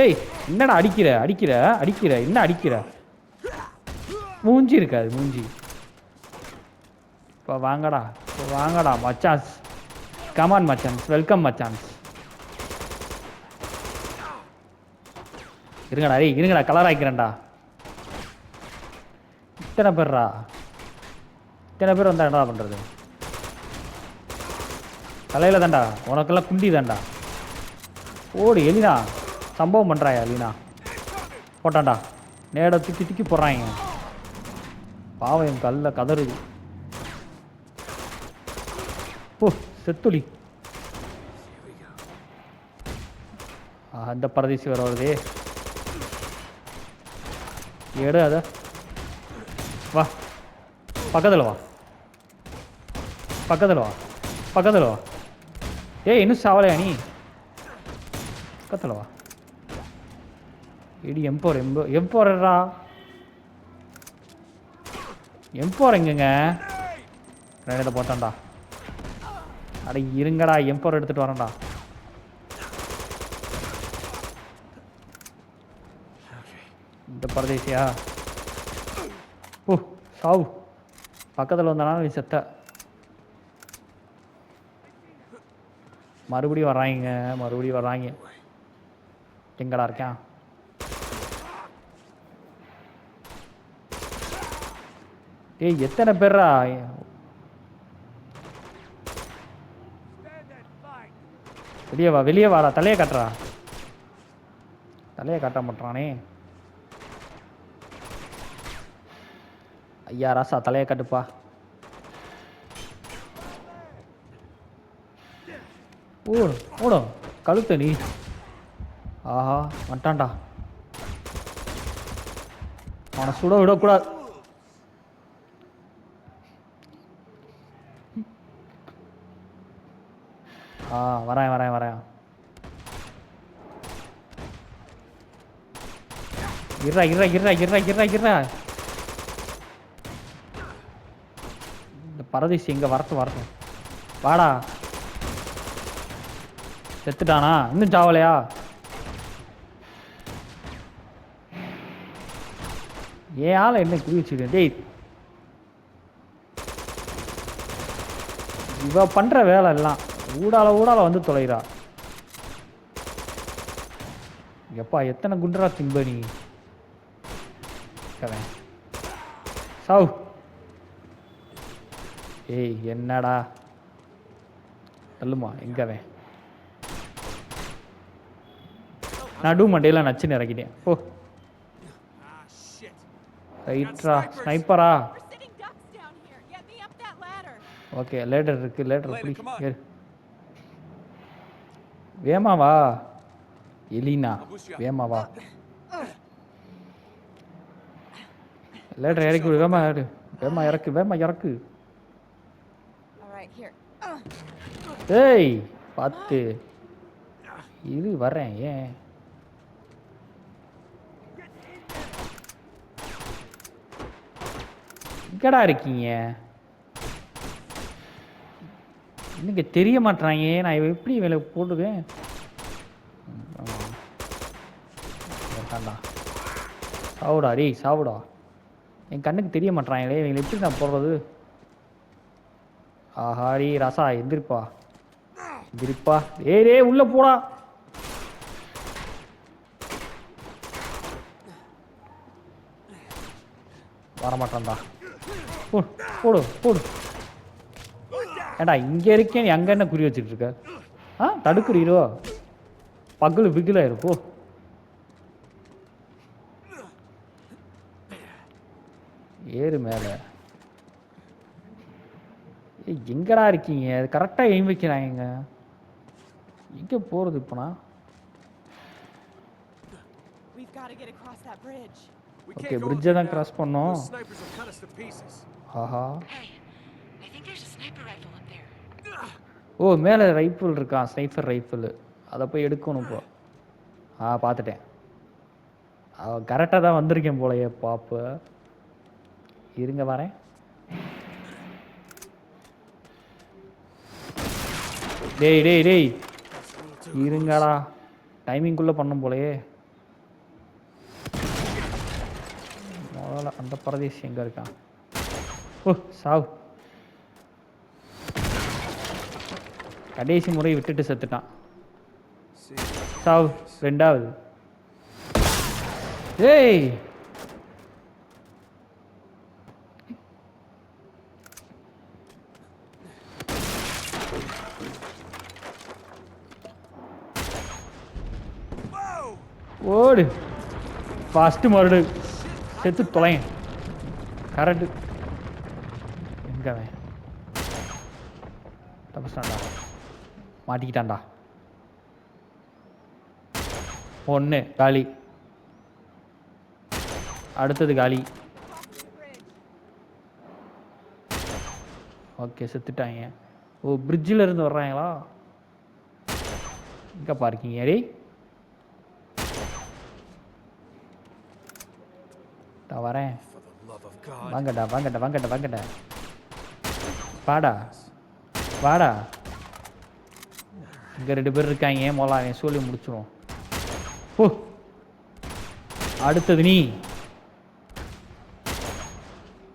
Speaker 1: ஏய் என்னடா அடிக்கிற? என்ன அடிக்கிற? மூஞ்சி இருக்காது மூஞ்சி. இப்போ வாங்கடா மச்சான்ஸ். Come on மச்சான்ஸ், welcome மச்சான்ஸ். இருங்கடா கலர் ஆக்கிறேன்டா. இத்தனை பேர் வந்தா என்னடா பண்ணுறது? தலையில் தான்டா உனக்கெல்லாம் குண்டி தான்டா. ஓடு எலினா, சம்பவம் பண்ணுறாயா எலினா? போட்டான்டா. நேட தூக்கி போடுறாங்க. பாவம் என் கல்ல கதறுது. ஓ செத்துளி. அந்த பரதேசி வர வருதே. எடு அத. வா பக்கத்தில் வா. ஏய் இன்னும் சாவலையா நீ? பக்கத்தில் வா. இடி எம்போரா. எம்போர் எங்கங்க? கிரேனேட்டை போட்டான்டா. அட இருங்கடா, எம்போர் எடுத்துகிட்டு வரேன்டா. இந்த பரதேசியா? ஓ சாவு. பக்கத்தில் வந்தானா நீ செத்த. மறுபடியும் வர்றாங்க. எங்கடா இருக்கான்? ஏய் எத்தனை பேர்ரா? வெளியே வாடா. தலையை காட்ட மாட்டானே. ஐயா ராசா தலையை காட்டுப்பா. ஓடும் கழுத்து நீ. ஆஹா வந்துட்டான்டா. அவனை சுட விடக்கூடாது. வரேன். இருடா இருடா இருடா இருடா இருடா இருடா. இந்த பரதேசி எங்கே வரட்டும். வாடா. செத்துட்டானா? இன்னும் சாவலையா? ஏன் ஆளை என்ன குறி வச்சுருக்கேன்? டேய், இவ பண்ணுற வேலை எல்லாம் ஊடால வந்து தொலைகிறா. எப்பா எத்தனை குண்டரா திம்ப நீ? சாவ். ஏய் என்னடா தள்ளுமா எங்கவன்? நடு மண்டையில் நச்சுன்னு இறக்கிட்டேன். ஓ
Speaker 3: Ah, shit.
Speaker 1: ரைட்ரா. ஸ்னைப்பரா?
Speaker 4: We're sitting ducks down here. Get me up that ladder.
Speaker 1: Okay ladder இருக்கு. லேடர்
Speaker 3: Elena,
Speaker 1: எப்படி
Speaker 3: come on.
Speaker 1: ஏறு. வேமாவா Elena?
Speaker 3: I'll boost you up.
Speaker 1: வேமாவா? லேடர் இறக்கி விடு. வேமா ஏறு. வேமா இறக்கு.
Speaker 4: All right, here.
Speaker 1: ஏய் பார்த்து இரு வரேன். ஏன் எங்கடா இருக்கீங்க? இன்னைக்கு தெரிய மாட்டாங்க. நான் எப்படி வேலை போடுவேன்? சாவுடா டேய் சாவுடா. என் கண்ணுக்கு தெரிய மாட்டாங்களே இவங்களை எப்படி நான் போடுறது? ஆஹாரி ரசா எந்திரிப்பா. ஏய் உள்ள போடா. வரமாட்டான்டா. போடு. ஏண்டா இங்கே இருக்கேன், நீ அங்கே என்ன குறி வச்சுட்டு இருக்க? தடுக்குறீரோ? பகல் பிகிலாயிரும் போ. ஏறு மேலே. எங்கடா இருக்கீங்க? அது கரெக்டாக எய்ம் வைக்கிறாங்க. எங்கே போகிறது இப்போனா?
Speaker 4: We've got to get across that bridge.
Speaker 3: We
Speaker 1: okay
Speaker 3: can't go
Speaker 1: பிரிட்ஜை
Speaker 3: there
Speaker 1: தான்
Speaker 3: now.
Speaker 1: கிராஸ் பண்ணோம்.
Speaker 3: Those snipers will cut us to pieces.
Speaker 1: ஆஹா.
Speaker 5: Hey, I think there's a sniper rifle up there.
Speaker 1: ஓ மேலே ரைஃபிள் இருக்கான். Sniper rifle. அதை போய் எடுக்கணும் இப்போ. பார்த்துட்டேன். கரெக்டாக தான் வந்திருக்கேன் போலையே பாப்பு. இருங்க வரேன். டேய் இருங்கடா. டைமிங்குள்ளே பண்ணும் போலையே. முதல்ல அந்த பரதேசி எங்கே இருக்கான்? ஓ சாவ். கடைசி முறை விட்டுட்டு செத்துட்டான். சாவ். ரெண்டாவது. ஏய் ஓடு. ஃபஸ்ட்டு மறுடு செத்து தொலைங்க. கரெக்டு. எங்க அவன்? தப்பிச்சிட்டான்டா. மாட்டிக்கிட்டான்டா. ஒன்று காலி. அடுத்தது காலி. ஓகே செத்துட்டாங்க. ஓ பிரிட்ஜில் இருந்து வர்றாங்களா? எங்கே பார்க்கிங்க? டேய் வரேன்.
Speaker 3: For the love of God.
Speaker 1: வாங்கடா. வாடா. இங்கே 2 பேர் இருக்காங்க. மோலா என் சொல்லி முடிச்சிடும். ஓ அடுத்தது நீ.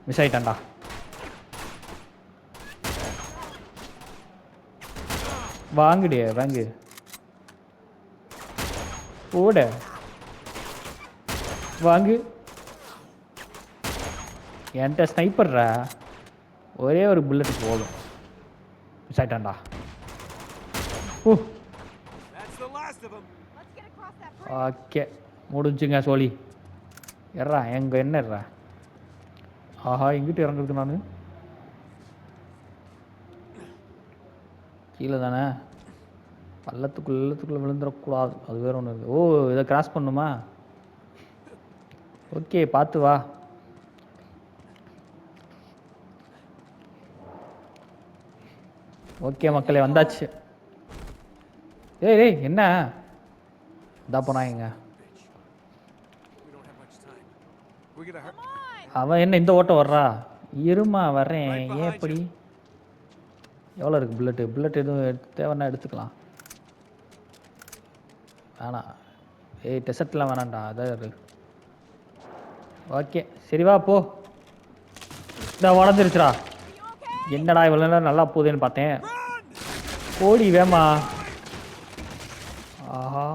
Speaker 1: மிஸ் ஆயிட்டான்டா. வாங்கு. ஓட வாங்கு. என்கிட்ட ஸ்னைப்பர்ரா. ஒரே ஒரு புல்லட் போதும். மிஸ் ஆயிட்டான்டா. ஓ
Speaker 3: That's the last of them.
Speaker 4: Let's get across that bridge.
Speaker 1: Okay முடிஞ்சுங்க சோழி. என்ன ஆஹா எங்கிட்ட இறங்குறது? நான் கீழே தானே. பள்ளத்துக்குள்ளே விழுந்துடக்கூடாது. அது வேற ஒன்று இருக்குது. ஓ இதை கிராஸ் பண்ணுமா? ஓகே பார்த்து வா. ஓகே மக்களே வந்தாச்சு. ஏய் என்ன இதா போனாங்க.
Speaker 3: We don't have much We gotta hurry.
Speaker 1: அவன் என்ன இந்த ஓட்டம் வர்றா? இருமா வர்றேன். ஏன் இப்படி? எவ்வளோ இருக்குது புல்லட்டு? புல்லட் எதுவும் தேவைன்னா எடுத்துக்கலாம். வேணாம். ஏய் டெசர்ட்லாம் வேணாம்டா. அதான் இருக்கு. ஓகே சரி வா போ. இந்த உடஞ்சிருச்சுடா. என்னடா இவ்வளோ நேரம் நல்லா போகுதுன்னு பார்த்தேன். ஓடி வேமா. ஆஹா.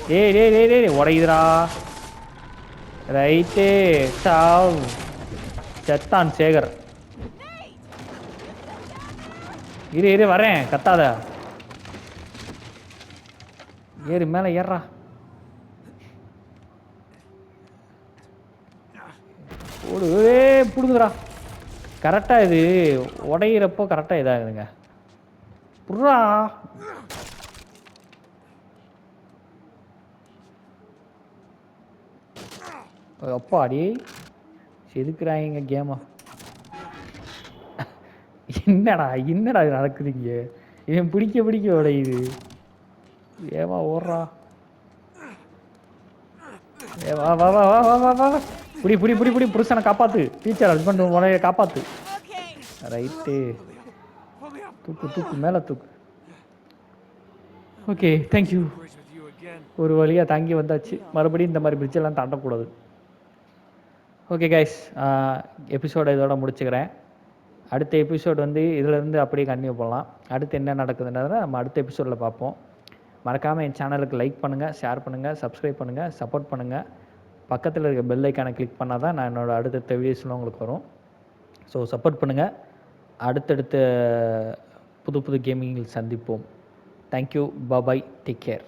Speaker 1: டேய் டேய் டேய் டேய் உடையுதுடா. Right Zhao. செத்தான் சேகர். இரு இரு வரேன் கத்தாத. ஏறு மேலே ஏறா. ஓடு ஏ பிடுங்குதுடா. கரெக்டாக இது உடையிறப்போ கரெக்டாக இதாகுதுங்க. புட்றா. அப்பா அடி செதுக்குறாங்க கேமா. என்னடா என்னடா இது நடக்குதுங்க. இவன் பிடிக்க பிடிக்க உடையுது. ஏமா ஓடுறா. ஏ வா வா வா வா வா வா வா. புடி புடி புடி புடி புருஷனை காப்பாத்து. டீச்சர் ஹஸ்பண்ட் உனைய காப்பாத்து. ரைட்டு. தூக்கு தூக்கு மேலே தூக்கு. Okay thank you.
Speaker 3: Bridge with you again.
Speaker 1: ஒரு வழியாக தாங்கி வந்தாச்சு. மறுபடியும் இந்த மாதிரி பிரிட்ஜெல்லாம் தாண்டக்கூடாது. ஓகே கைஸ், எபிசோடை இதோட முடிச்சுக்கிறேன். அடுத்த எபிசோட் வந்து இதிலேருந்து அப்படியே கன்டினியூ பண்ணலாம். அடுத்து என்ன நடக்குதுன்றதை நம்ம அடுத்த எபிசோடில் பார்ப்போம். மறக்காமல் என் சேனலுக்கு லைக் பண்ணுங்கள், ஷேர் பண்ணுங்கள், சப்ஸ்கிரைப் பண்ணுங்கள், சப்போர்ட் பண்ணுங்கள். பக்கத்தில் இருக்க பெல் ஐக்கானை கிளிக் பண்ணால் தான் நான் என்னோடய அடுத்தடுத்த வீடியோஸ்லாம் உங்களுக்கு வரும். ஸோ சப்போர்ட் பண்ணுங்கள். அடுத்தடுத்த புது புது கேமிங்கில் சந்திப்போம். தேங்க்யூ. பாய். Take care.